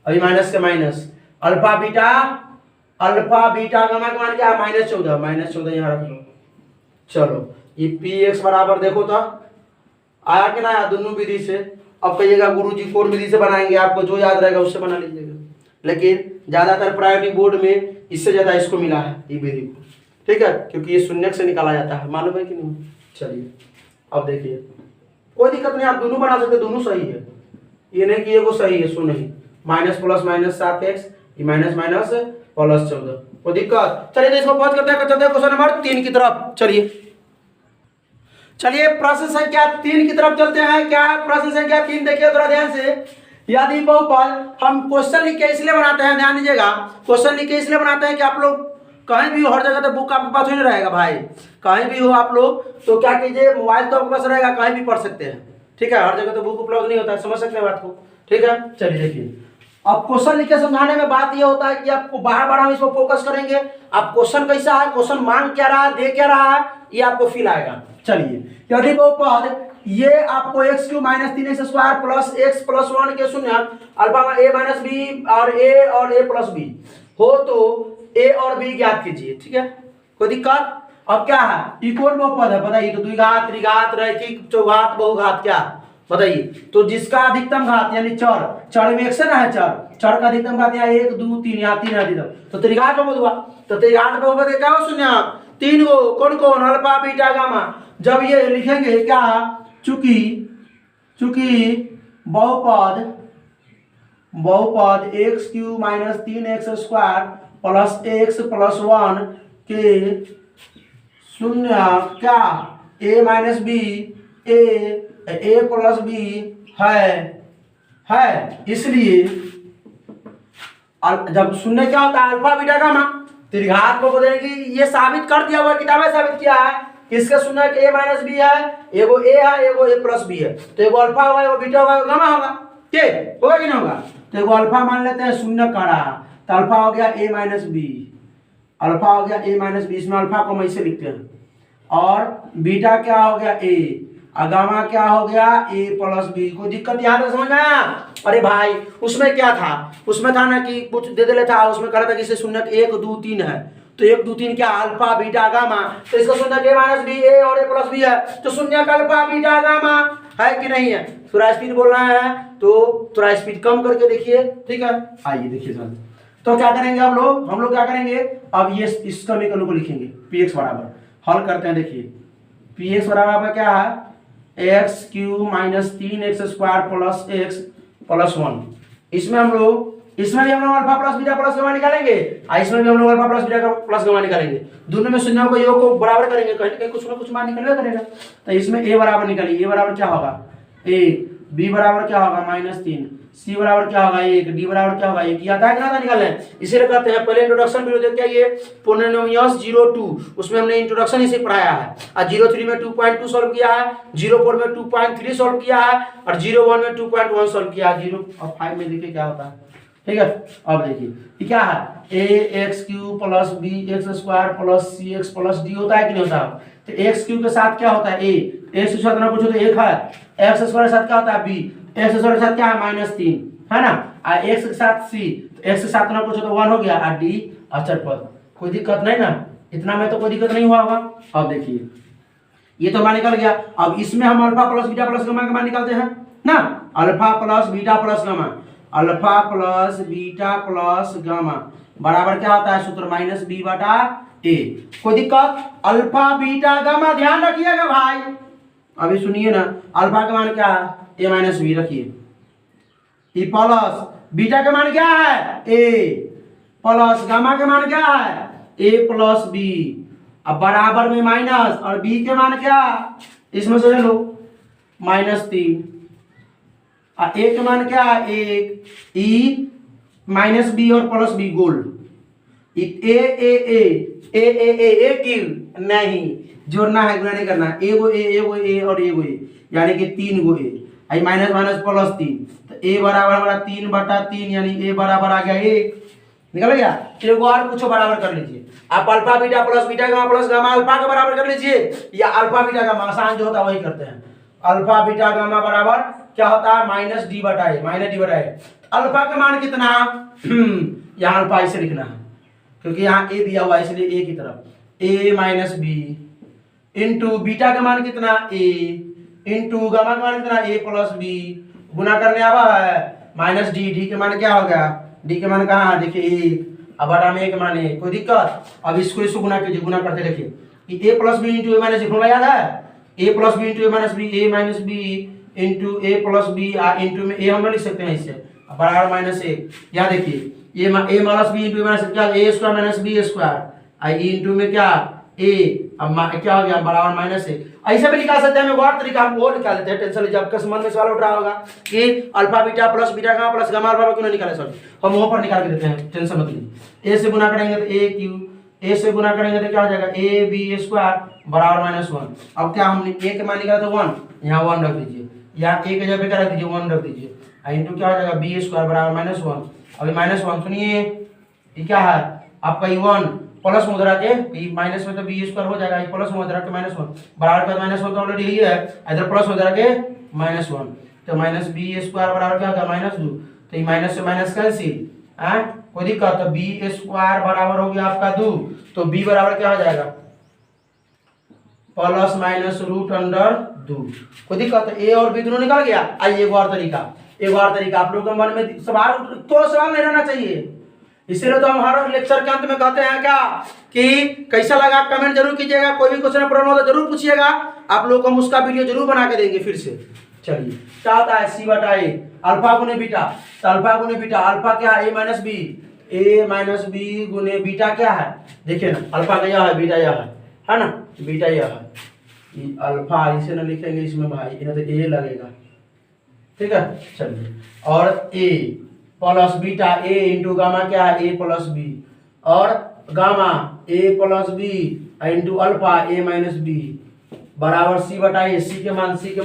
अभी माइनस के माइनस अल्फा बीटा गामा का मान क्या है -14 यहाँ रख लो। चलो ये पी एक्स बराबर देखो तो आया कि ना आया दोनों विधि से। अब कहिएगा गुरुजी कौन विधि से बनाएंगे, आपको जो याद रहेगा उससे बना लीजिएगा, लेकिन ज्यादातर प्रायोरिटी बोर्ड में इससे ज्यादा इसको मिला है ये विधि को, ठीक है, क्योंकि ये शून्य से निकाला जाता है, मालूम है कि नहीं? चलिए अब देखिए कोई दिक्कत नहीं, आप दोनों बना सकते, दोनों सही है, ये नहीं कि ये को सही है, सो नहीं माइनस प्लस -7x ये माइनस प्लस 14, कोई दिक्कत? चलिए तो इसको पहुंच करते हैं क्वेश्चन नंबर 3 की तरफ। चलिए प्रश्न संख्या 3 की तरफ चलते हैं। क्या है प्रश्न संख्या 3? देखिए थोड़ा ध्यान से, यदि बहुपद हम क्वेश्चन लिख के इसलिए बनाते हैं, ध्यान दीजिएगा, क्वेश्चन लिख के इसलिए बनाते हैं कि आप लोग कहीं भी हो, हर जगह तो बुक आपके पास ही नहीं रहेगा भाई, कहीं भी हो आप लोग तो क्या कीजिए, मोबाइल तो आपके पास रहेगा, कहीं भी पढ़ सकते हैं, ठीक है, हर जगह तो बुक उपलब्ध नहीं होता है, समझ सकते हैं बात को, ठीक है। चलिए देखिए, अब क्वेश्चन लिख के समझाने में बात यह होता है कि आपको बार हम इस पर फोकस करेंगे, आप क्वेश्चन कैसा है, क्वेश्चन मांग क्या रहा है, दे क्या रहा है, ये आपको फील आएगा। चलिए यदि बहुपद ये आपको x cube -3x square plus x plus 1 के शून्य अल्फा a माइनस बी और a प्लस बी हो तो a और b ज्ञात कीजिए, ठीक है, कोई दिक्कत? अब क्या है, ये कौन बहुपद है बताइए तो? द्विघात, त्रिघात, रैखिक, चौघात, बहुघात, क्या बताइए तो? जिसका अधिकतम घात यानी चर में एक्शन है, चर का अधिकतम घात यहाँ 1 2 3, यहाँ 3 अधिकतम, तो त्रिघात बहुपद हुआ। तो त्रिघात बहुपद क्या हो शून्य 3 गो, कौन अल्फा बीटा गामा। जब ये लिखेंगे क्या, चूंकि बहुपद x cube -3x square plus x plus 1 के शून्य क्या a minus b a plus b है, इसलिए जब शून्य क्या होता है अल्फा बीटा गामा, त्रिघात को बदलेगी, ये साबित कर दिया हुआ, किताब में साबित किया है किसका शून्य के a माइनस बी है, एगो a है एगो a प्लस बी है, तो एगो अल्फा होगा एगो बीटा होगा एगो गामा होगा, ठीक होगा कि नहीं होगा? तो एगो अल्फा मान लेते हैं शून्य का रहा, तो अल्फा हो गया a माइनस बी, अल्फा हो गया a माइनस बी, इसमें अल्फा को हम ऐसे लिखते हैं, और बीटा क्या हो गया a, गामा क्या हो गया a प्लस बी। कोई दिक्कत यहाँ तक समझ में आया? अरे भाई उसमें क्या था, उसमें था ना कि कुछ दे देले था, उसमें कहा था कि इसे शून्य 1 2 3 है, तो 1 2 3 क्या अल्फा बीटा गामा, तो इसका शून्य a माइनस बी a और a प्लस बी है, तो शून्य का अल्फा बीटा गामा है कि नहीं है? थोड़ा स्पीड बोलना है तो थोड़ा स्पीड कम करके देखिए, ठीक है। आइए देखिए सर, तो क्या करेंगे हम लोग क्या करेंगे, अब ये इस समीकरण को लिखेंगे पी एक्स बराबर, हल करते हैं। देखिए पी एक्स बराबर क्या है, x cube -3x square plus x plus 1, इसमें भी हम लोग alpha plus beta plus gamma निकालेंगे, इसमें भी हम लोग alpha plus beta plus gamma निकालेंगे, दोनों में शून्यों को योग को बराबर करेंगे, कहीं ना कहीं कुछ ना कुछ मान निकलवे करेगा। तो इसमें a बराबर निकालिए, a बराबर क्या होगा 1, b बराबर क्या होगा -3, c बराबर क्या होगा 1, d बराबर क्या होगा 1, आता है कि ना निकालना है, इसीलिए कहते हैं पहले इंट्रोडक्शन वीडियो देख के आइए, पोलिनोमियल्स 02 उसमें हमने इंट्रोडक्शन इसे पढ़ाया है, और 03 में 2.2 सॉल्व किया है, 04 में 2.3 सॉल्व किया है, और 01 में 2.1 सॉल्व किया है, 0 और 5 में देखिए क्या होता है, ठीक है। अब देखिए ये क्या है, ax cube plus bx square plus cx plus d होता है कि नहीं होता? तो x क्यूब के साथ क्या होता है a, x के साथ ना कुछ तो 1 है, x स्क्वायर के साथ क्या होता है b, x स्क्वायर के साथ क्या है -3 है ना, और x के साथ c, तो x के साथ ना कुछ तो 1 हो गया, और d अचर पद, कोई दिक्कत नहीं ना, इतना में तो कोई दिक्कत नहीं हुआ होगा। अब देखिए ये तो मान निकल गया। अब इसमें हम alpha plus beta plus gamma का मान निकालते हैं ना, alpha plus beta plus gamma, alpha plus beta plus gamma बराबर क्या होता है सूत्र माइनस बी बटा ए। कोई दिक्कत? अल्फा बीटा गामा ध्यान रखिएगा भाई, अभी सुनिए ना, अल्फा का मान क्या है ए माइनस बी रखिए, ई प्लस बीटा का मान क्या है ए प्लस गामा का मान क्या है ए प्लस बी, अब बराबर में माइनस और बी के मान क्या इसमें से ले लो -3 और ए के मान क्या है 1, ई माइनस बी और प्लस बी गोल ए ए ए ए ए ए ए किल नहीं जोड़ना है, गुणा नहीं करना है, एगो ए और एगो ए यानी कि 3 गो ए, आई माइनस माइनस प्लस 3, तो ए बराबर हमारा 3/3 यानी ए बराबर आ गया 1, निकल गया। एगो और कुछ बराबर कर लीजिए आप, alpha beta plus beta gamma plus gamma alpha का बराबर कर लीजिए, या अल्फा बीटा गामा आसान जो होता है वही करते हैं। अल्फा बीटा गामा बराबर क्या होता है माइनस डी बटा ए। अल्फा का मान कितना यहाँ अल्फा इसे लिखना है क्योंकि यहाँ ए दिया हुआ है इसलिए ए की तरफ ए माइनस बी इंटू बीटा का मान कितना ए इंटू गामा का मान कितना ए प्लस बी, गुना करने आवा है माइनस डी के मान क्या हो गया डी के मान कहाँ देखिए 1, अब बटा में 1 मान 1, कोई दिक्कत? अब इसको गुना कीजिए, गुना करते देखिए ए प्लस बी इंटू ए माइनस बी याद है, a plus b into A minus B into A plus b into में ए हम लिख सकते हैं इसे बराबर -1, यहाँ देखिए ए माइनस बी इंटू ए माइनस क्या ए स्क्वायर माइनस बी स्क्वायर आई इंटू में क्या ए, अब क्या हो गया बराबर -1। ऐसे भी निकाल सकते हैं, हम और तरीका हम वो निकाल लेते हैं, टेंशन लीजिए, आपका मन में सवाल उठ रहा होगा कि alpha beta plus beta gamma plus gamma alpha क्यों नहीं निकाले, सॉरी हम वहां पर निकाल के देते हैं, टेंशन मत लीजिए। ए से गुना करेंगे तो ए क्यू, ए से गुना करेंगे तो क्या हो जाएगा ए बी स्क्वायर बराबर -1। अब क्या हमने ए के मान निकाला था 1, यहाँ 1 रख दीजिए, यहाँ ए के जगह पे क्या रख दीजिए 1 रख दीजिए, इंटू क्या हो जाएगा बी स्क्वायर बराबर -1। अभी -1 सुनिए ये क्या है आपका ये 1 प्लस में उधर के माइनस में तो बी स्क्वायर हो जाएगा, प्लस में उधर के -1 बराबर का -1 तो ऑलरेडी ही है, इधर प्लस में उधर के -1 तो माइनस बी स्क्वायर बराबर क्या होगा -2, तो ये माइनस से माइनस कैंसिल है, कोई दिक्कत? तो बी स्क्वायर बराबर हो गया आपका 2, तो बी बराबर क्या हो जाएगा प्लस माइनस √2, कोई दिक्कत? ए और बी दोनों निकल गया। आइए एक और तरीका आप लोगों के मन में सवाल नहीं रहना चाहिए, इसीलिए तो हम हर लेक्चर के अंत में कहते हैं क्या कि कैसा लगा कमेंट जरूर कीजिएगा, कोई भी क्वेश्चन प्रॉब्लम हो तो जरूर पूछिएगा, आप लोग को हम उसका वीडियो जरूर बना के देंगे फिर से। चलिए क्या होता है सी बटा ए अल्फा गुने बीटा, तो अल्फा गुने बीटा अल्फा क्या है ए माइनस बी गुने बीटा क्या है देखिए ना, अल्फा का यह है बीटा यह है ना, बीटा यह है अल्फा इसे ना लिखेंगे इसमें भाई इन्हें तो ए लगेगा, ठीक है। चलिए और a plus beta a into gamma क्या है ए प्लस बी और gamma a plus b into alpha a minus b बराबर सी बटा ए, सी के मान 1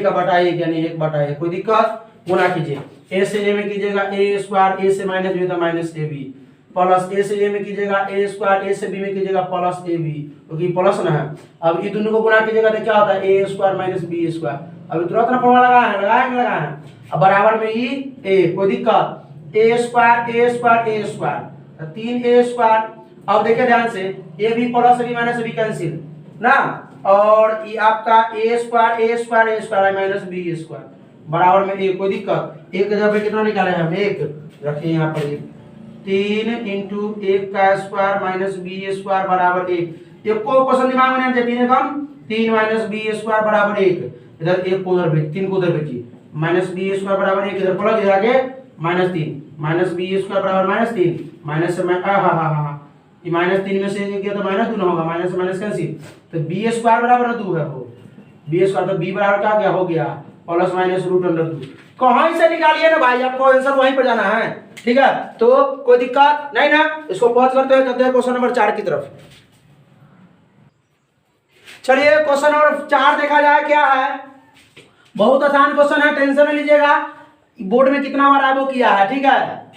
का बटा 1 यानी 1/1, कोई दिक्कत? गुना कीजिए ए से ए में कीजिएगा ए स्क्वायर, ए से माइनस बी तो माइनस ए बी, प्लस ए से ए में कीजिएगा ए स्क्वायर, ए से बी में कीजिएगा प्लस ए बी क्योंकि प्लस ना है। अब ये दोनों को गुना कीजिएगा तो क्या होता है ए स्क्वायर माइनस बी स्क्वायर, अभी तुरंत ना फॉर्मूला लगाया है, अब बराबर में ही ए, कोई दिक्कत? A square 3a square. अब देखिए ध्यान से ए भी plus b minus b cancel ना, और ये आपका a square minus b square बराबर में ए, कोई दिक्कत? एक जगह पे कितना निकाले हम 1 रखिए यहाँ पर 3 इंटू 1 का स्क्वायर माइनस बी स्क्वायर बराबर 1। एक को क्वेश्चन दिमाग में नहीं 3 कम 3 माइनस बी स्क्वायर बराबर 1, इधर 1 को उधर भेज 3 को उधर भेजिए, माइनस बी स्क्वायर बराबर 1 इधर प्लस इधर आगे -3 माइनस बी स्क्वायर बराबर -3 माइनस से ये -3 में से गया तो -2 ना होगा, माइनस से माइनस कैंसिल, तो बी स्क्वायर बराबर 2 है, वो बी स्क्वायर तो बी बराबर क्या गया हो गया प्लस माइनस √2। कहीं से निकालिए ना भाई, आपको आंसर वहीं पर जाना है, ठीक है। तो कोई दिक्कत नहीं ना, इसको पॉज करते हैं, चलते हैं क्वेश्चन नंबर 4 की तरफ। चलिए क्वेश्चन नंबर 4 देखा जाए क्या है, बहुत आसान क्वेश्चन है, टेंशन नहीं लीजिएगा, बोर्ड में कितना बार आपको किया है, ठीक है,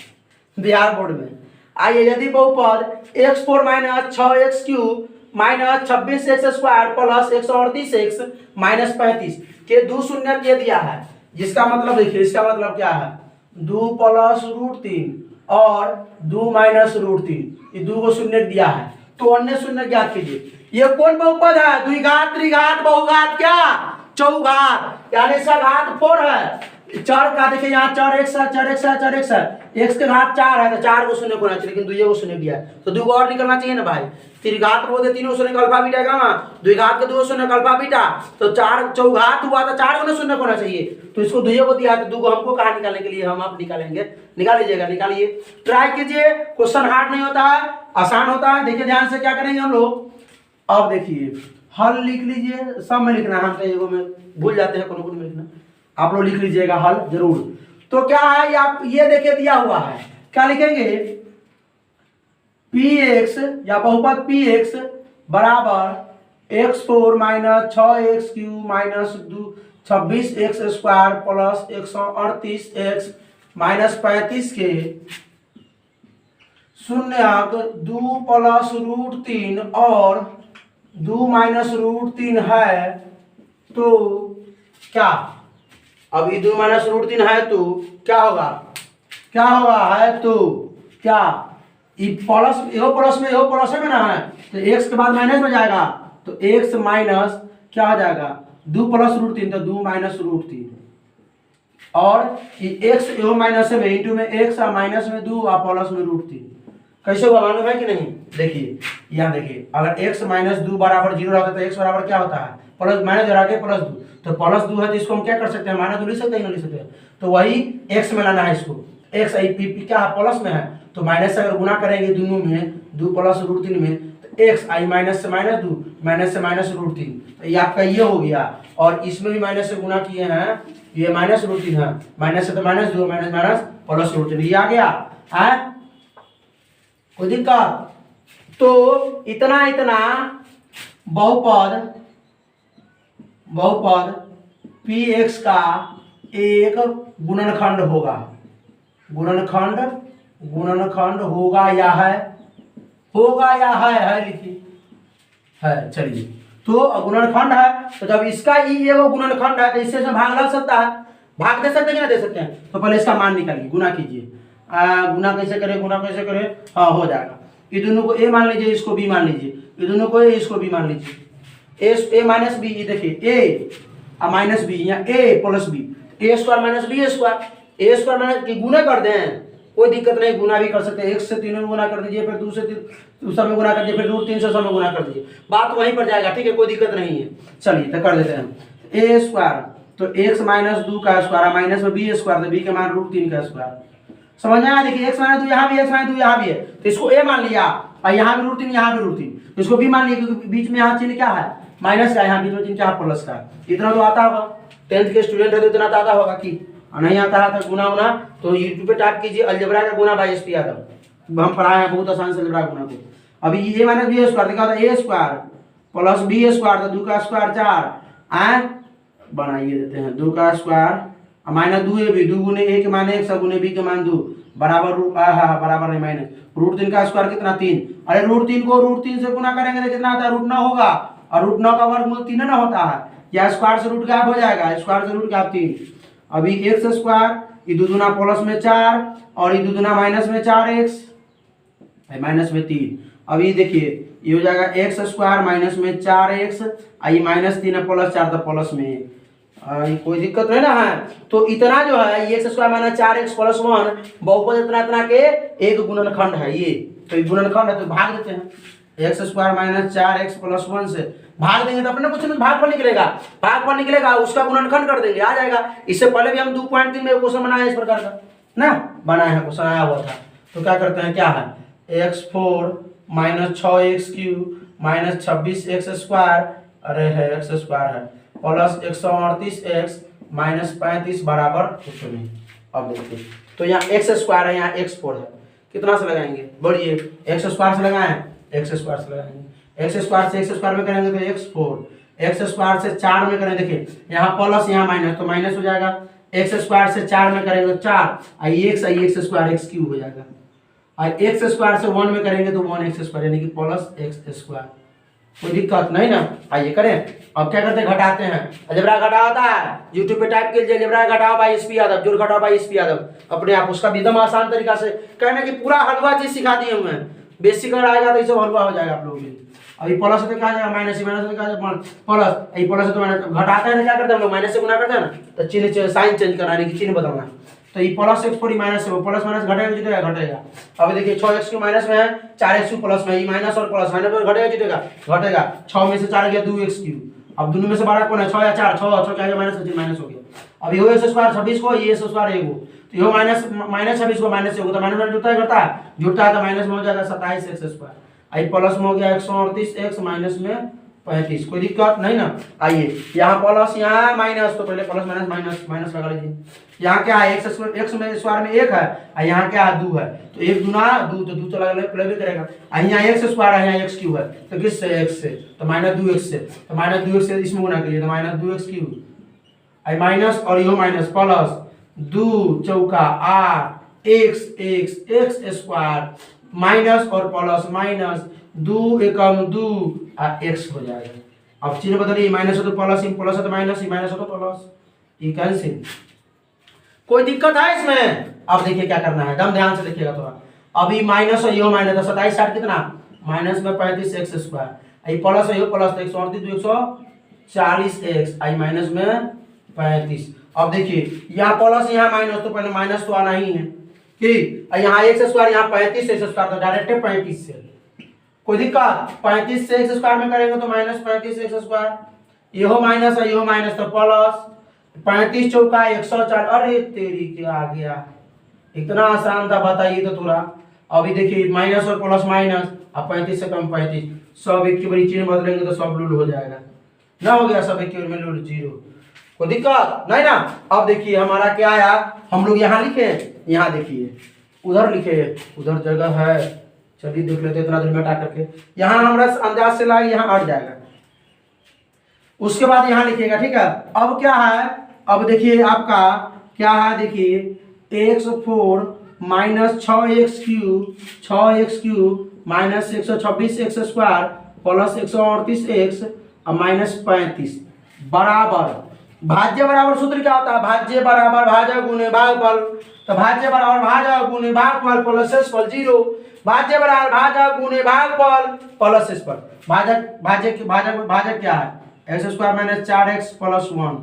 बिहार बोर्ड में। आइए यदि बहुपद x4 - 6x³ - 26x² plus 138x -35 के 2 शून्य के दिया है, जिसका मतलब देखिए इसका मतलब क्या है 2 + √3 और 2 माइनस रूट 3, ये 2 को शून्य दिया है, तो अन्य शून्य ज्ञात कीजिए। ये कौन बहुपद है? द्विघात, त्रिघात, बहुघात, क्या चौघात, यानी इसका घात 4 है। चार का देखिए यहाँ 4x है, 4x है, 4x है, x के घात 4 है, तो 4 को शून्य होना चाहिए, लेकिन 2 को शून्य दिया है, तो 2 को और निकलना चाहिए ना भाई। त्रिघात बोलते 3 शून्य का अल्फा बीटा गामा, द्विघात के 2 शून्य का अल्फा बीटा, तो 4 चौघात हुआ तो 4 को शून्य होना चाहिए, तो इसको 2 को दिया है, तो 2 को हमको कहाँ निकालने के लिए, हम आप निकालेंगे, निकाल लीजिएगा, निकालिए, ट्राई कीजिए। क्वेश्चन हार्ड नहीं होता है, आसान होता है। देखिए ध्यान से क्या करेंगे हम लोग, अब देखिए हल लिख लीजिए, सब में लिखना है, हम तो एगो में भूल जाते हैं, कोनो में लिखना, आप लोग लिख लीजिएगा हल जरूर। तो क्या है, आप ये देखिए दिया हुआ है, क्या लिखेंगे, px या बहुपद px बराबर x4 minus 6x³ minus 26x² plus 138x minus 35 के शून्यक 2 प्लस रूट 3 और 2 माइनस रूट 3 है, तो क्या, अब ये 2 माइनस रूट 3 है तो क्या होगा, क्या होगा है तो क्या, ये प्लस एहो प्लस में एहो प्लस में ना है, तो x के बाद माइनस में जाएगा, तो x माइनस क्या हो जाएगा 2 प्लस रूट 3, तो 2 माइनस रूट 3, और ये x एहो माइनस में इंटू में x और माइनस में 2 और प्लस में रूट 3, कैसे होगा मालूम है कि नहीं। देखिए यहाँ देखिए, अगर x माइनस 2 बराबर 0 रहता है तो x बराबर क्या होता है, प्लस माइनस जोड़ा के प्लस 2, तो प्लस 2 है तो इसको हम क्या कर सकते हैं, माइनस 2 लिख सकते हैं, नहीं लिख सकते हैं, तो वही x में लाना है इसको, x आई क्या है प्लस में है, तो माइनस से अगर गुना करेंगे दोनों में 2 प्लस रूट 3 में, तो x आई माइनस से माइनस 2 माइनस से माइनस रूट 3, तो ये आपका ये हो गया, और इसमें भी माइनस से गुना किए हैं, ये माइनस रूट 3 है, माइनस से तो minus 2 minus minus plus root 3, ये आ गया है, कोई दिक्कत। तो इतना इतना बहुपद px का एक गुणनखंड होगा, गुणनखंड होगा या है लिखिए, है, चलिए, तो गुणनखंड है, तो जब इसका ये वो गुणनखंड है तो इससे भाग लग सकता है, भाग दे सकते हैं कि ना दे सकते हैं, तो पहले इसका मान निकालिए, गुना कीजिए, गुना कैसे करें, हाँ हो जाएगा, ये दोनों को a मान लीजिए, इसको b मान लीजिए, ये दोनों को a, इसको b मान लीजिए, a माइनस b, ये देखिए a माइनस b, यहाँ a plus b, a square minus b square, a square minus गुना कर दें, कोई दिक्कत नहीं, गुना भी कर सकते हैं, 1 से 3 में गुना कर दीजिए, फिर 2 से 3 में गुना कर दीजिए, फिर रूट 3 से 100 में गुना कर दीजिए, बात वहीं पर जाएगा, ठीक है, कोई दिक्कत नहीं है। चलिए तो कर देते हैं, a स्क्वायर तो x माइनस 2 का स्क्वायर माइनस में b स्क्वायर, तो b के मान रूट 3 का स्क्वायर, समझ में आया। देखिए x माइनस 2 यहाँ भी, x माइनस 2 यहाँ भी है, तो इसको a मान लिया, और यहाँ भी रूट 3 यहाँ भी रूट 3, तो इसको b मान लिया, क्योंकि बीच में यहाँ चिन्ह क्या है, माइनस का, यहाँ बीच में चिन्ह क्या है, प्लस का, इतना तो आता होगा, 10th के स्टूडेंट है तो इतना तो आता होगा, कि नहीं आता है तो गुना तो यूट्यूब पे टाइप कीजिए अलजेब्रा का गुना बाय एसपी यादव, हम पढ़ाए हैं बहुत आसान से अलजेब्रा गुना को। अभी ये माइनस बी स्क्वायर देखा था, a square plus b square, तो 2 का स्क्वायर 4 बनाइए देते हैं, 2 का स्क्वायर माइनस 2ab, 2 गुने a के मान 1 सब गुने b के मान 2 बराबर बराबर नहीं माइनस रूट 3 का स्क्वायर कितना 3, अरे रूट 3 को रूट 3 से गुना करेंगे तो कितना आता है, रूट 9 होगा, और रूट 9 का वर्गमूल 3 ना होता है, या स्क्वायर से रूट गैप हो जाएगा, स्क्वायर से रूट गैप 3, अभी x स्क्वायर, ये 2 दूना प्लस में 4 और ये 2 दूना माइनस में 4x माइनस में 3, अभी देखिए ये हो जाएगा x स्क्वायर माइनस में 4x, आई माइनस 3 प्लस 4 तो प्लस में, कोई दिक्कत नहीं ना है। तो इतना जो है ये x square minus 4x plus 1 बहुपद इतना इतना के एक गुणनखंड है, ये तो गुणनखंड है, तो भाग देते हैं, x square minus 4x plus 1 से भाग देंगे तो अपने कुछ भाग पर निकलेगा, उसका गुणनखंड कर देंगे, आ जाएगा। इससे पहले भी हम 2.3 में क्वेश्चन बनाया इस प्रकार का ना, बनाया है, क्वेश्चन आया हुआ था। तो क्या करते हैं, क्या है x4 minus 6x³ minus 26x² अरे है x स्क्वायर है प्लस 138x माइनस 35 बराबर कुछ नहीं। अब देखिए तो यहाँ x स्क्वायर है, यहाँ x4 है, कितना से लगाएंगे, बढ़िए x स्क्वायर से लगाएं, x स्क्वायर से लगाएंगे, x स्क्वायर से x स्क्वायर में करेंगे तो x4, x स्क्वायर से 4 में करें, देखिए यहाँ प्लस यहाँ माइनस, तो माइनस हो जाएगा, x स्क्वायर से 4 में करेंगे तो 4 x स्क्वायर x³ हो जाएगा, और x स्क्वायर से 1 में करेंगे तो 1x स्क्वायर यानी कि प्लस x स्क्वायर, कोई दिक्कत नहीं ना। आइए करें। अब क्या करते हैं, घटाते हैं। अलजेब्रा घटा होता है, यूट्यूब पे टाइप कीजिए अलजेब्रा घटाओ बाई एसपी यादव, जोड़ घटाओ बाई एसपी यादव, अपने आप उसका भी एकदम आसान तरीका से कहने की पूरा हलवा चीज सिखा दिए हुए हैं। बेसिक अगर आएगा तो ये सब हलवा हो जाएगा आप लोगों के लिए। अभी प्लस से क्या जाएगा माइनस, माइनस से क्या जाएगा प्लस, ये प्लस से तो माइनस घटाते हैं, क्या करते हैं हम लोग माइनस से गुना करते हैं ना, तो चिन्ह साइन चेंज करना है कि चिन्ह बदलना है। तो ये प्लस एक्स पूरी माइनस से, वो प्लस माइनस घटेगा जीतेगा, घटेगा। अब देखिए 6x क्यू माइनस में है, 4x क्यू प्लस में, ये माइनस और प्लस माइनस में घटेगा जीतेगा, घटेगा। 6 में से 4 गया 2x क्यू। अब दोनों में से 12 कौन है, 6 या 4, 6 क्या गया माइनस, माइनस हो गया। अब ये एक्स स्क्वायर 26 को, ये एक्स स्क्वायर 1 को, तो ये माइनस माइनस 26 को माइनस से होगा, तो माइनस में जुड़ता है घटता है, जुड़ता है तो माइनस में हो जाएगा 27 एक्स स्क्वायर। आई प्लस में हो गया 138 एक्स, माइनस में 35। कोई दिक्कत नहीं ना। आइए यहाँ प्लस, यहाँ माइनस, तो पहले प्लस माइनस माइनस माइनस लगा लीजिए। यहाँ क्या है, एक्स में स्क्वायर में 1 है, और यहाँ क्या है 2 है, तो 1 दूना 2, तो 2 तो लगा भी करेगा। यहाँ एक्स स्क्वायर है, यहाँ एक्स क्यू है, तो किससे, एक्स से, तो माइनस 2x से, तो माइनस 2x से इसमें गुना करिए, तो माइनस 2x क्यू, आई माइनस और यो माइनस प्लस 2 चौका 8 एक्स स्क्वायर माइनस और प्लस माइनस 2 एकम 2 एक्स हो जाएगा। अब चिन्ह बदलिए, माइनस हो तो प्लस, प्लस हो तो माइनस, माइनस हो तो प्लस, ये कैंसिल। कोई दिक्कत है इसमें? अब देखिए क्या करना है, एकदम ध्यान से देखिएगा थोड़ा। अभी माइनस और यो माइनस, तो 27 60 कितना, माइनस में 35 एक्स स्क्वायर, आई प्लस और यो प्लस, तो 138 140 एक्स, आई माइनस में 35। अब देखिए यहाँ प्लस यहाँ माइनस, तो पहले माइनस तो आना ही है कि यहाँ एक्स स्क्वायर, यहाँ 35 एक्स स्क्वायर, तो डायरेक्ट 35 से। कोई दिक्कत, 35 से एक्स स्क्वायर में करेंगे तो माइनस 35 एक्स स्क्वायर, यो माइनस और यो माइनस, तो प्लस 35 चौका 140। अरे तेरी क्या आ गया, इतना आसान था, बताइए तो थोड़ा। अभी देखिए माइनस और प्लस माइनस, अब 35 से कम 35, सब एक की बड़ी चिन्ह बदलेंगे तो सब लूल हो जाएगा ना, हो गया सब एक की में लूल 0। कोई दिक्कत नहीं ना। अब देखिए हमारा क्या आया, हम लोग यहाँ लिखे, यहाँ देखिए उधर लिखे, उधर जगह है, चलिए देख लेते इतना दूर में हटा करके। यहाँ हमारा अंदाज से लाए, यहाँ हट जाएगा, उसके बाद यहाँ लिखिएगा, ठीक है। अब क्या है, अब देखिए आपका क्या है, देखिए x4 minus 6x Q minus 126 x square plus 138 x और माइनस 35 बराबर, भाज्य बराबर सूत्र क्या होता है, भाज्य बराबर भाजक गुणे भागफल, तो भाज्य बराबर भाजक गुणे भागफल प्लस शेषफल 0, भाज्य बराबर भाजक गुणे भागफल प्लस शेषफल। भाजक भाजक भाजक भाजक क्या है, x square minus 4x plus 1,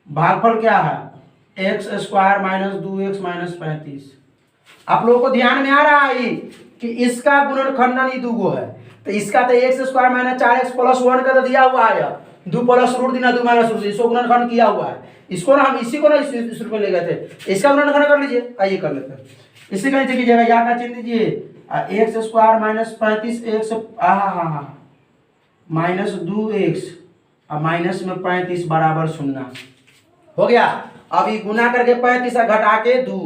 भागफल क्या है x square minus 2x minus 35। आप लोगों को ध्यान में आ रहा है कि इसका गुणनखंडन ही 2 है, तो इसका तो x square minus 4x plus 1 का तो दिया हुआ है, 2 प्लस रूट देना 2 माइनस रूट, इसको गुणनखंड किया हुआ है। इसको ना हम इसी को ना इस रूप में ले गए थे, इसका गुणनखंड कर लीजिए। आइए कर लेते हैं, इसी का नीचे कीजिएगा, यहाँ का चिन्ह दीजिए, x square minus 35 x minus 2x और माइनस में 35 बराबर 0 हो गया। अभी गुना करके 35 घटा के 2,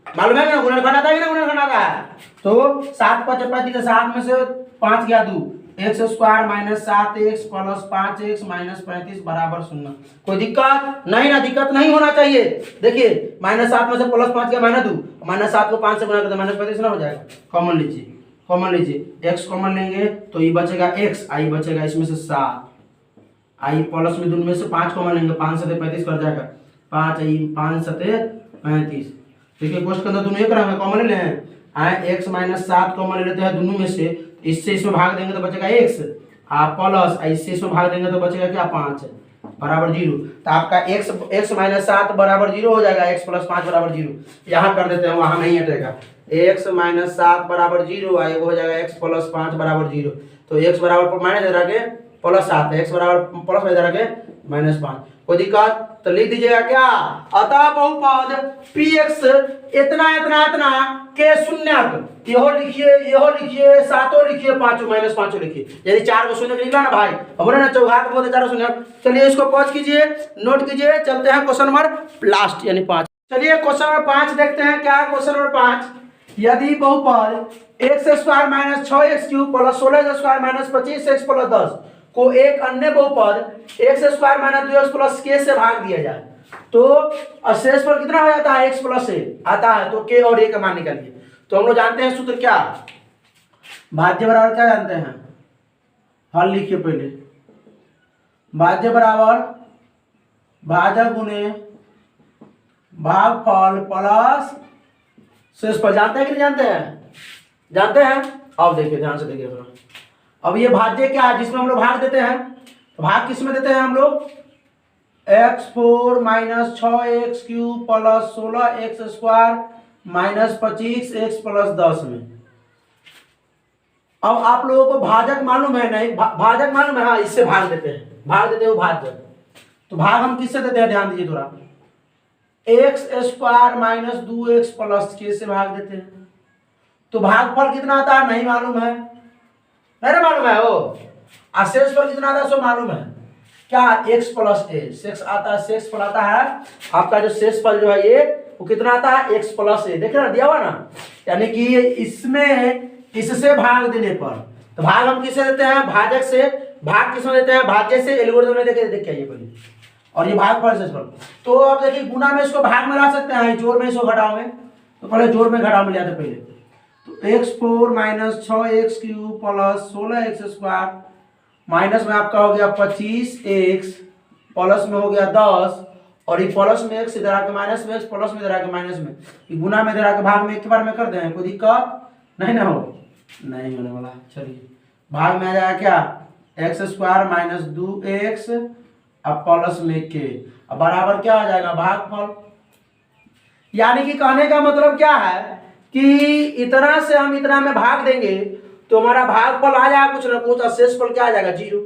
मालूम है ना गुणनखंड आता है ना, गुणनखंड आता है, तो 7 5 35 के 7 में से 5 गया 2, x square minus 7x plus 5x minus 35 बराबर 0। कोई दिक्कत नहीं ना, दिक्कत नहीं होना चाहिए। देखिए माइनस 7 में से प्लस 5 गया माइनस 2, माइनस 7 को 5 से गुना करते माइनस 35 ना हो जाएगा। कॉमन लीजिए, कॉमन लीजिए, x कॉमन लेंगे तो ये बचेगा x, आई बचेगा इसमें से 7, आई प्लस में दोनों में से 5 कॉमन लेंगे, 5 7 35 कर जाएगा, 5 आई 5 7 35। देखिए क्वेश्चन के अंदर दोनों एक रहा है, कॉमन ले हैं, आए x माइनस 7 कॉमन ले लेते हैं दोनों में से, इससे इसमें भाग देंगे तो बचेगा x, आप प्लस इससे इसमें भाग देंगे तो बचेगा क्या 5 बराबर 0। तो आपका x माइनस 7 बराबर 0 हो जाएगा, x प्लस 5 बराबर 0। यहाँ कर देते हैं, वहाँ नहीं हटेगा, x माइनस 7 बराबर 0 आएगा, हो जाएगा x प्लस 5 बराबर 0। तो x बराबर माइनस इधर आके प्लस 7, x बराबर प्लस इधर आके माइनस 5। कोई दिक्कत तो लिख दीजिएगा क्या, अतः बहुपद px इतना इतना इतना के शून्यक, यहो लिखिए, सातों लिखिए, पांचों माइनस 5 लिखिए, यदि 4 को शून्य निकला ना भाई, हमने ना चौघात बोलते 4 शून्य। चलिए इसको पॉज कीजिए, नोट कीजिए, चलते हैं क्वेश्चन नंबर लास्ट यानी 5। चलिए क्वेश्चन नंबर 5 देखते हैं क्या है। क्वेश्चन नंबर 5, यदि बहुपद x square minus 6x cube plus 16 square minus 25x plus 10 को एक अन्य बहुपद x square minus 2x plus k से भाग दिया जाए, तो शेष पर कितना हो जाता है, x प्लस a आता है, तो k और a का मान निकालिए। तो हम लोग जानते हैं सूत्र क्या, भाज्य बराबर क्या जानते हैं हल लिखिए पहले, भाज्य बराबर भाजक गुने भागफल प्लस शेषफल। जानते हैं कि नहीं जानते हैं? जानते हैं। अब देखिए ध्यान से देखिए थोड़ा। अब ये भाज्य क्या है जिसमें हम लोग भाग देते हैं, तो भाग किस में देते हैं हम लोग? x4 minus 6x³ plus 16x² minus 25x plus 10 में। अब आप लोगों को भाजक मालूम है नहीं? भाजक मालूम है? हाँ, इससे भाग देते हैं, भाग देते हो भाज्य। तो भाग हम किससे देते हैं? ध्यान दीजिए थोड़ा, x² minus 2x plus k से भाग देते हैं। तो भागफल कितना आता है नहीं मालूम है? नहीं मालूम है वो। शेषफल कितना आता है सो मालूम है क्या? x plus a। शेष आता है, शेषफल आता है आपका जो शेषफल जो है ये वो कितना आता है? x plus a। देख रहे ना, दिया हुआ ना, यानी कि इसमें इससे भाग देने पर, तो भाग हम किससे देते हैं? भाजक से। भाग किसमें देते हैं? भाज्य से। एल्गोरिथम में देख के आइए पहले। और ये भागफल शेषफल, तो अब देखिए गुना में इसको भाग में ला सकते हैं, जोड़ में इसको घटाओ में, तो पहले जोड़ में घटाओ में ले आते पहले। तो x4 minus 6x³ plus 16x² minus में आपका हो गया 25x प्लस में हो गया 10, और ये प्लस में x इधर आके माइनस में x, प्लस में इधर आके माइनस में, ये गुना में इधर आके भाग में एक के बार में कर दें, कोई दिक्कत नहीं ना हो? नहीं होने वाला। चलिए भाग में आ जाएगा क्या? x² माइनस 2x अब प्लस में k, अब बराबर क्या आ जाएगा? भागफल। यानी कि कहने का मतलब क्या है कि इतना से हम इतना में भाग देंगे तो हमारा भागफल आ जाएगा कुछ ना कुछ, और शेषफल क्या आ जाएगा? 0।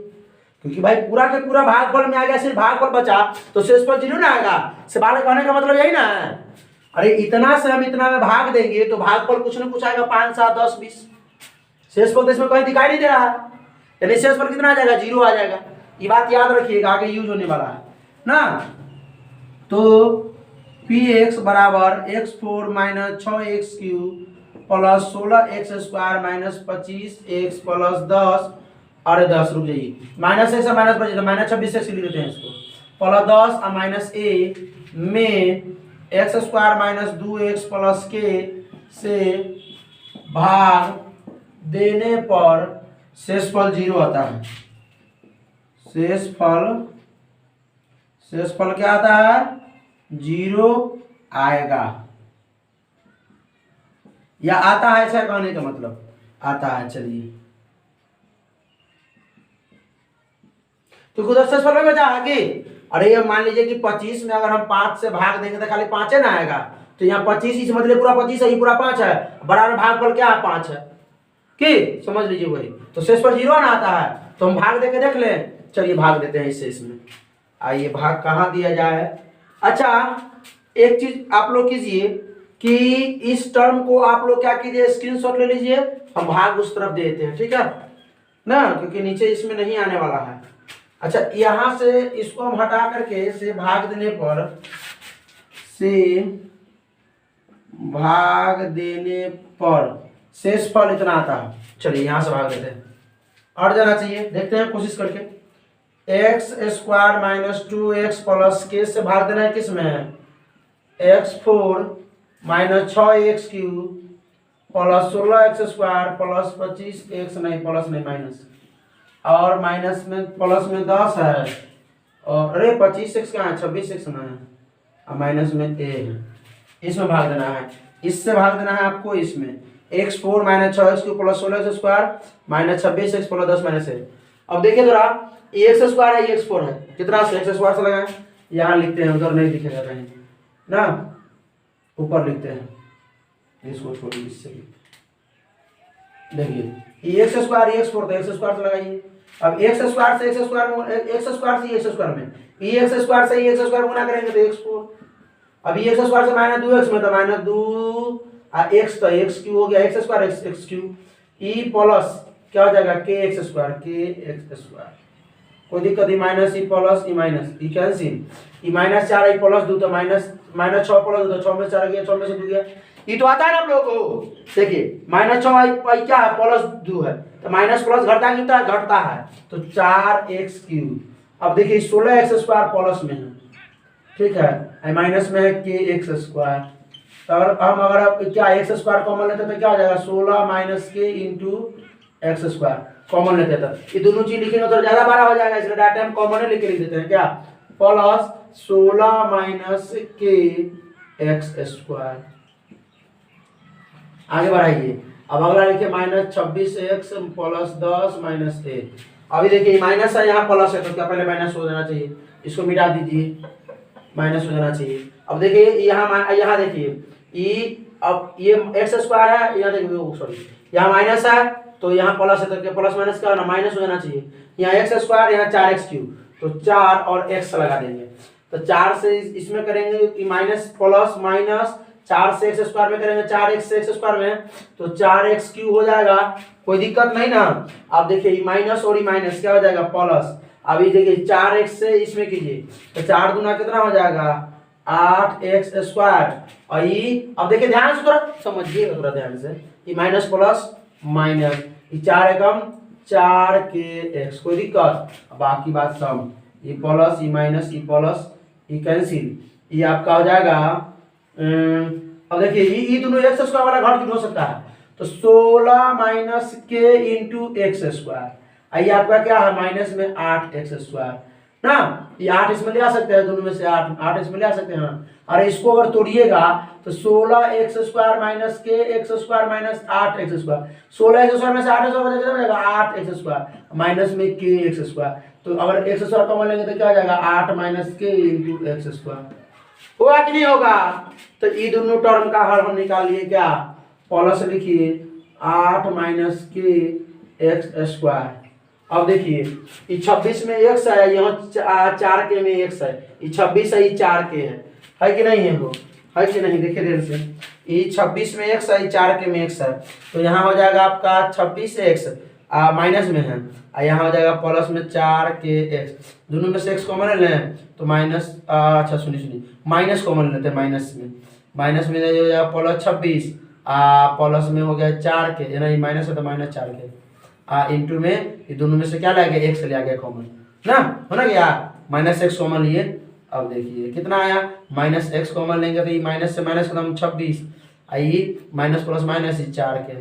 क्योंकि भाई पूरा के पूरा भागफल में आ गया, सिर्फ भागफल बचा तो शेषफल 0 ना आएगा। सवाल कहने का मतलब यही ना है। अरे इतना से हम इतना में भाग देंगे तो भागफल कुछ ना कुछ आएगा, 5, 7, 10, 20। शेषफल तो इसमें कहीं दिखाई नहीं दे रहा है, यानी शेषफल कितना आ जाएगा? 0 आ जाएगा। ये बात याद रखिएगा, आगे यूज होने वाला है ना। तो px बराबर x4 minus 6x³ plus 16x² minus 25x plus 10, अरे 10 रुक जाइए, माइनस x माइनस बचे तो माइनस 26x लिख देते हैं इसको, प्लस 10 और माइनस a में x² minus 2x plus k से भाग देने पर शेषफल 0 आता है। शेषफल क्या आता है? 0 आएगा, या आता है, ऐसा कहने का मतलब आता है। चलिए तो खुद शेषफल में बचा आगे। अरे ये मान लीजिए कि 25 में अगर हम 5 से भाग देंगे तो खाली 5 है ना आएगा, तो यहाँ 25 ही समझ ले, पूरा 25 है, ये पूरा 5 है, बराबर भागफल क्या है? 5 है कि समझ लीजिए वही। तो शेषफल 0 ना आता है, तो हम भाग देके देख लें। चलिए भाग देते हैं इससे इसमें। आइए भाग कहाँ दिया जाए? अच्छा एक चीज आप लोग कीजिए कि इस टर्म को आप लोग क्या कीजिए, स्क्रीनशॉट ले लीजिए, हम भाग उस तरफ देते हैं, ठीक है ना, क्योंकि नीचे इसमें नहीं आने वाला है। अच्छा यहां से इसको हम हटा करके से भाग देने पर शेषफल इतना आता है। चलिए यहां से भाग देते हैं, और जाना चाहिए, देखते हैं कोशिश करके। x² minus 2x plus k से भाग देना है, किस में? x4 minus 6x³ plus 16x² plus 25x, नहीं प्लस नहीं माइनस, और माइनस में प्लस में 10 है, और अरे 25x कहाँ है? 26x ना है, और माइनस में a है। इसमें भाग देना है, इससे भाग देना है आपको इसमें। x4 minus 6x³ plus 16x² minus 26x plus 10 minus a। अब देखिए जरा, x² है, ये x4 है, कितना से x² से लगाएं? यहाँ लिखते हैं, उधर नहीं दिखेगा कहीं ना, ऊपर लिखते हैं, इसको छोड़िए, इससे देखिए ये x² ये x4 तो x² से लगाइए। अब x² से x² में ये x² से ये x² गुना करेंगे तो x4। अब ये x² से माइनस 2x में तो माइनस 2 x तो x³ हो गया, x² x³ ई प्लस क्या हो जाएगा? kx², कोई दिक्कत नहीं, minus E plus E minus ई cancel, E minus 4 E plus 2 तो माइनस 6 प्लस 2 तो 6 में 4 गया, 6 में से 2 गया, ये तो आता है ना आप लोगों को। देखिए माइनस 6 क्या है? प्लस 2 है, तो माइनस प्लस घटता है, घटता है, तो 4x³। अब देखिए 16x² प्लस में है, ठीक है, माइनस में है kx², तो हम अगर क्या x² कॉमन लेते तो क्या हो जाएगा? 16 minus k into x square common लेते हैं तो ये दोनों चीज लिखेंगे तो ज्यादा बड़ा हो जाएगा, इसलिए डायरेक्ट हम कॉमन लिख के लिख देते हैं क्या, प्लस 16 माइनस के एक्स स्क्वायर। आगे बढ़ाइए, अब अगला लिखिए माइनस 26 एक्स प्लस 10 माइनस ए। अभी देखिए माइनस है यहाँ प्लस है तो क्या पहले माइनस हो जाना चाहिए, इसको मिटा दीजिए, माइनस हो जाना चाहिए। अब देखिए यहाँ देखिए ई, अब ये एक्स स्क्वायर है, यहाँ देखिए सॉरी यहाँ माइनस है तो यहाँ प्लस है तो क्या प्लस माइनस क्या होना, माइनस हो जाना चाहिए। यहाँ एक्स स्क्वायर, यहाँ 4x क्यूब, तो 4 और x लगा देंगे तो 4 से इसमें करेंगे माइनस प्लस माइनस, 4 से एक्स स्क्वायर में करेंगे 4x से एक्स स्क्वायर में तो 4x क्यूब हो जाएगा, कोई दिक्कत नहीं ना। अब देखिए माइनस और माइनस क्या हो जाएगा प्लस। अभी देखिए 4x से इसमें कीजिए तो 4 दूना कितना हो जाएगा 8x स्क्वायर। और ये अब देखिए ध्यान से थोड़ा समझिएगा, थोड़ा ध्यान से, ये माइनस प्लस माइनस, ये 4 एकम 4 के एक्स, कोई दिक्कत। बाकी बात सम, ये प्लस ये माइनस ये प्लस ये कैंसिल, ये आपका हो जाएगा। अब देखिए ये दोनों एक्स स्क्वायर वाला घट क्यों हो सकता है, तो 16 माइनस के इंटू एक्स स्क्वायर, आइए आपका क्या है माइनस में 8x स्क्वायर ना, ये 8 इसमें ले आ सकते हैं, दोनों में से 8 इसमें ले आ सकते हैं। अरे इसको अगर तोड़िएगा तो 16x स्क्वायर माइनस के x square minus 8x square, 16x square में से 8 स्क्वायर कितना बचेगा 8x स्क्वायर माइनस में के एक्स स्क्वायर, तो अगर एक्स स्क्वायर कॉमन लेंगे तो क्या हो जाएगा 8 माइनस के इंटू एक्स स्क्वायर। होगा कि नहीं होगा, तो ये दोनों टर्म का हल हम निकाल लिए क्या, प्लस लिखिए 8 माइनस के एक्स स्क्वायर। अब देखिए ये 26 में x है, यहाँ 4 के में x है, ये 26 है ये 4 के है कि नहीं है, वो है कि नहीं, देखिए देर से, ये 26 में x है ये 4 के में x है, तो यहाँ हो जाएगा आपका 26x माइनस में है, और यहाँ हो जाएगा प्लस में 4 के x, दोनों में से x कॉमन लें तो माइनस, अच्छा सुनिए माइनस कॉमन लेते हैं, माइनस में हो जाएगा प्लस 26 प्लस में हो गया 4 के, यानी माइनस है तो माइनस 4 के इंटू में ये दोनों में से क्या लाया गया x ले आ गया कॉमन ना, होना गया माइनस x कॉमन लिए। अब देखिए कितना आया माइनस x कॉमन लेंगे तो ये माइनस से माइनस खत्म 26, आइए माइनस प्लस माइनस ये 4 के,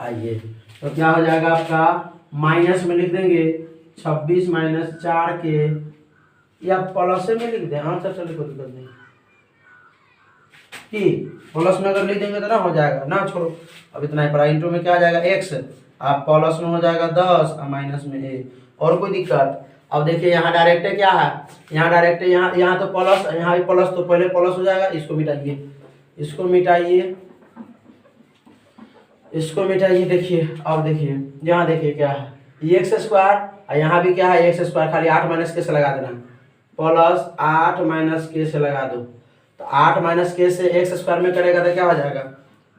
आइए तो क्या हो जाएगा आपका माइनस में लिख देंगे 26 माइनस 4 के, या प्लस में लिख दें, हाँ सर चलिए कोई दिक्कत नहीं, कि प्लस में अगर लिख देंगे तो ना हो जाएगा ना, छोड़ो अब इतना ही पड़ा, इंटू में क्या आ जाएगा x, आप प्लस में हो जाएगा 10 और माइनस में a, और कोई दिक्कत। अब देखिए यहाँ डायरेक्ट क्या है, यहाँ डायरेक्ट यहाँ तो प्लस, यहाँ भी प्लस, तो पहले प्लस हो जाएगा, इसको मिटाइए, इसको मिटाइए, इसको मिटाइए। देखिए अब देखिए यहाँ देखिए क्या है ये एक्स स्क्वायर, और यहाँ भी क्या है एक्स स्क्वायर, खाली 8 माइनस के से लगा देना, प्लस 8 माइनस के से लगा दो, तो 8 माइनस के से एक्स स्क्वायर में करेगा तो क्या हो जाएगा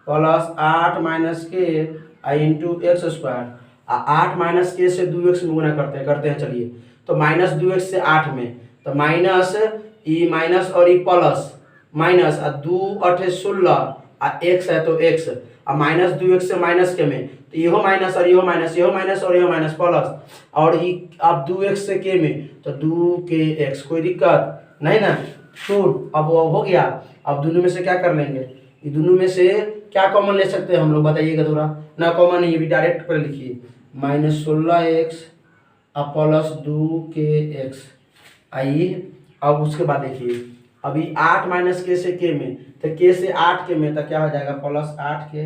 प्लस 8 माइनस के इंटू एक्स स्क्वायर, 8 माइनस के से 2x में गुना करते हैं चलिए, तो माइनस 2x से 8 में, तो माइनस ई माइनस और ई प्लस माइनस 2 8 16 x है तो x, और माइनस 2x से माइनस के में तो यहो माइनस और यहो माइनस, यहो माइनस और यहो माइनस प्लस, और ये अब 2x से के में तो 2kx, कोई दिक्कत नहीं ना। तो अब वो हो गया, अब दोनों में से क्या कर लेंगे, ये दोनों में से क्या कॉमन ले सकते हैं हम लोग, बताइएगा थोड़ा ना, कॉमन नहीं, ये भी डायरेक्ट पर लिखिए माइनस 16x प्लस 2kx, आइए अब उसके बाद देखिए अभी 8 माइनस के से के में, तो के से 8 के में तो क्या हो जाएगा प्लस 8 के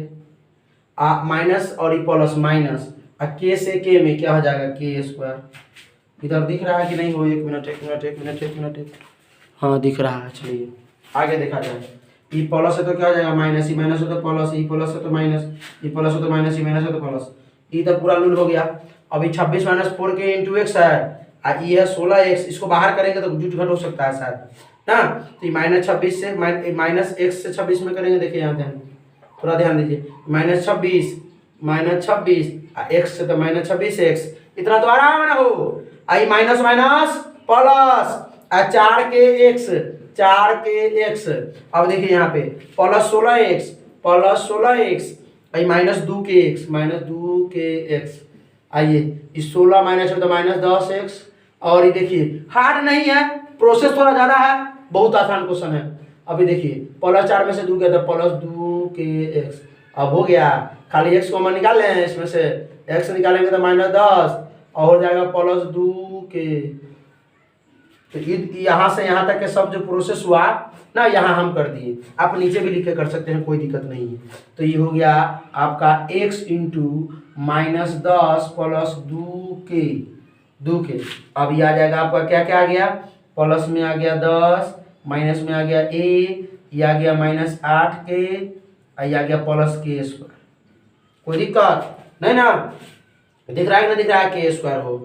माइनस और ये प्लस माइनस, और के से के में क्या हो जाएगा के स्क्वायर, इधर दिख रहा है कि नहीं हो, एक मिनट, हाँ दिख रहा है, चलिए आगे देखा जाए। ई प्लस है तो क्या हो जाएगा माइनस, ई माइनस हो तो प्लस, ई प्लस है तो माइनस, ई प्लस हो तो माइनस, ई माइनस है तो प्लस, ई तो पूरा लूल हो गया। अभी 26 माइनस 4 के इंटू एक्स है, और ये है 16x, इसको बाहर करेंगे तो जुट घट हो सकता है शायद ना, तो ये माइनस 26 से माइनस एक्स से 26 में करेंगे, देखिए यहाँ ध्यान, थोड़ा ध्यान दीजिए, माइनस 26 एक्स से तो माइनस 26x, इतना तो आराम ना हो, आई माइनस माइनस प्लस 4 के x, अब देखिए यहाँ पे प्लस 16x आई माइनस 2kx, आइए इस 16 माइनस में तो माइनस 10x, और ये देखिए हार्ड नहीं है, प्रोसेस थोड़ा ज़्यादा है, बहुत आसान क्वेश्चन है। अभी देखिए प्लस 4 में से 2 गया था प्लस 2kx, अब हो गया, खाली x कॉमन निकाल लें इसमें से, x निकालेंगे तो -10 और हो जाएगा +2k। तो यहाँ से यहाँ तक के सब जो प्रोसेस हुआ ना यहाँ हम कर दिए। आप नीचे भी लिख के कर सकते हैं, कोई दिक्कत नहीं है। तो ये हो गया आपका x इंटू -10 प्लस 2k। अब ये आ जाएगा आपका क्या क्या आ गया, प्लस में आ गया 10, माइनस में आ गया a, ये आ गया -8k, ये आ गया +k²। कोई दिक्कत नहीं ना, दिख रहा है कि नहीं दिख रहा है, k² हो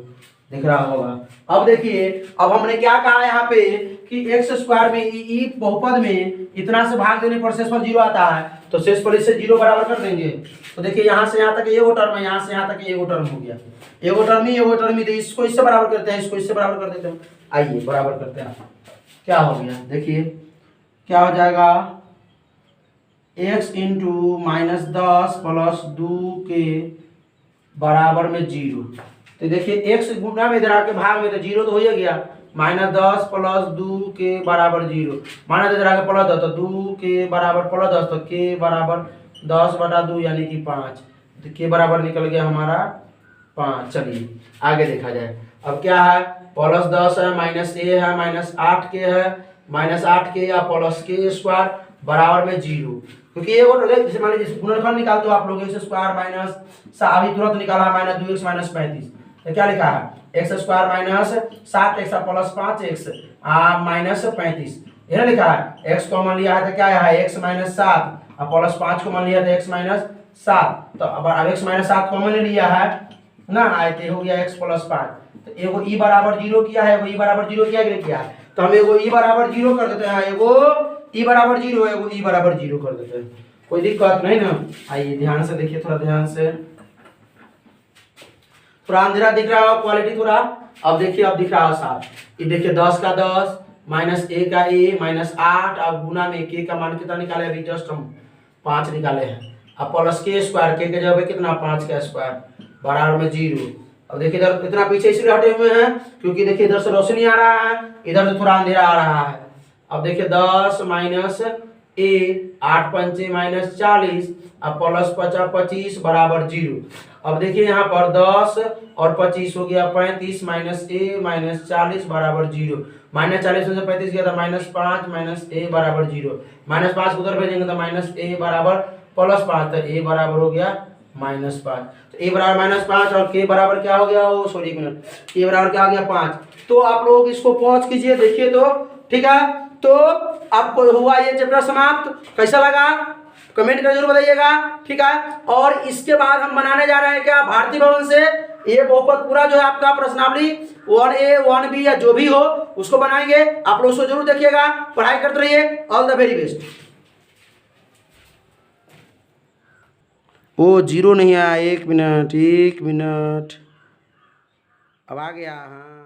दिख रहा होगा। अब देखिए, अब हमने क्या कहा यहाँ पे कि x² में ई बहुपद में इतना से भाग देने पर शेषफल 0 आता है, तो शेषफल इससे 0 बराबर कर देंगे। तो देखिए यहाँ से यहाँ तक एगो टर्म है, यहाँ से यहाँ तक एगो टर्म हो गया, एगो टर्म ही, तो इसको इससे बराबर करते हैं, इसको इससे बराबर कर देते हैं। आइए बराबर करते हैं, क्या हो गया देखिए क्या हो जाएगा, x इंटू -10 प्लस 2k बराबर में 0। तो देखिए x गुना में इधर आके भाग में तो 0 तो हो ही गया, -10 प्लस 2k बराबर 0, माना इधर आके +10 तो 2k बराबर +10 तो k बराबर 10/2 यानी कि 5। तो k बराबर निकल गया हमारा 5। चलिए आगे देखा जाए। अब क्या है, +10 है, -a है, -8k है, -8k या +k² बराबर में 0। क्योंकि ये वो जैसे मान लीजिए गुणनखंड निकाल दो आप लोग, x² अभी तुरंत निकाला है, -2x -35। तो क्या लिखा है, x² -7x + 5x -35, यह लिखा है। x कॉमन लिया है तो क्या है, x -7 और +5 कॉमन लिया तो x -7। तो अब x -7 कॉमन लिया है ना, आए हो गया x + 5। तो एगो e बराबर 0 किया है, एगो e बराबर 0 किया है, तो हम एगो e बराबर 0 कर देते हैं, एगो e बराबर 0, एगो e बराबर 0 कर देते हैं। कोई दिक्कत नहीं ना। आइए ध्यान से देखिए, थोड़ा ध्यान से, थोड़ा अंधेरा दिख रहा है क्वालिटी थोड़ा। अब देखिए, अब दिख रहा है साफ। ये देखिए 10 का 10 -a का a -8 और गुना में k का मान कितना निकाले, अभी जस्ट हम 5 निकाले हैं। अब +k² k के जगह पे कितना, 5 का स्क्वायर बराबर में 0। अब देखिए इधर इतना पीछे इसलिए हटे हुए हैं क्योंकि देखिए इधर से रोशनी आ रहा है, इधर से थोड़ा अंधेरा आ रहा है। अब देखिए 10 -a 8 पंचे -40 अब +5 25 बराबर 0। अब देखिए यहाँ पर 10 और 25 हो गया 35 -a -40 बराबर 0। -40 में से 35 गया था -5 -a बराबर 0। -5 उधर भेजेंगे तो -a बराबर +5, तो a बराबर हो गया -5। तो a बराबर -5 और k बराबर क्या हो गया, वो सॉरी 1 मिनट, k बराबर क्या हो गया 5। तो आप लोग इसको पॉज कीजिए, देखिए तो ठीक है। तो आपको हुआ ये चैप्टर समाप्त, कैसा लगा कमेंट कर जरूर बताइएगा, ठीक है। और इसके बाद हम बनाने जा रहे हैं क्या, भारती भवन से ये बहुपद पूरा जो है आपका प्रश्नावली 1A 1B या जो भी हो उसको बनाएंगे। आप लोग उसको जरूर देखिएगा, पढ़ाई करते रहिए। All the very best. O 0 नहीं आया, 1 मिनट अब आ गया, हाँ।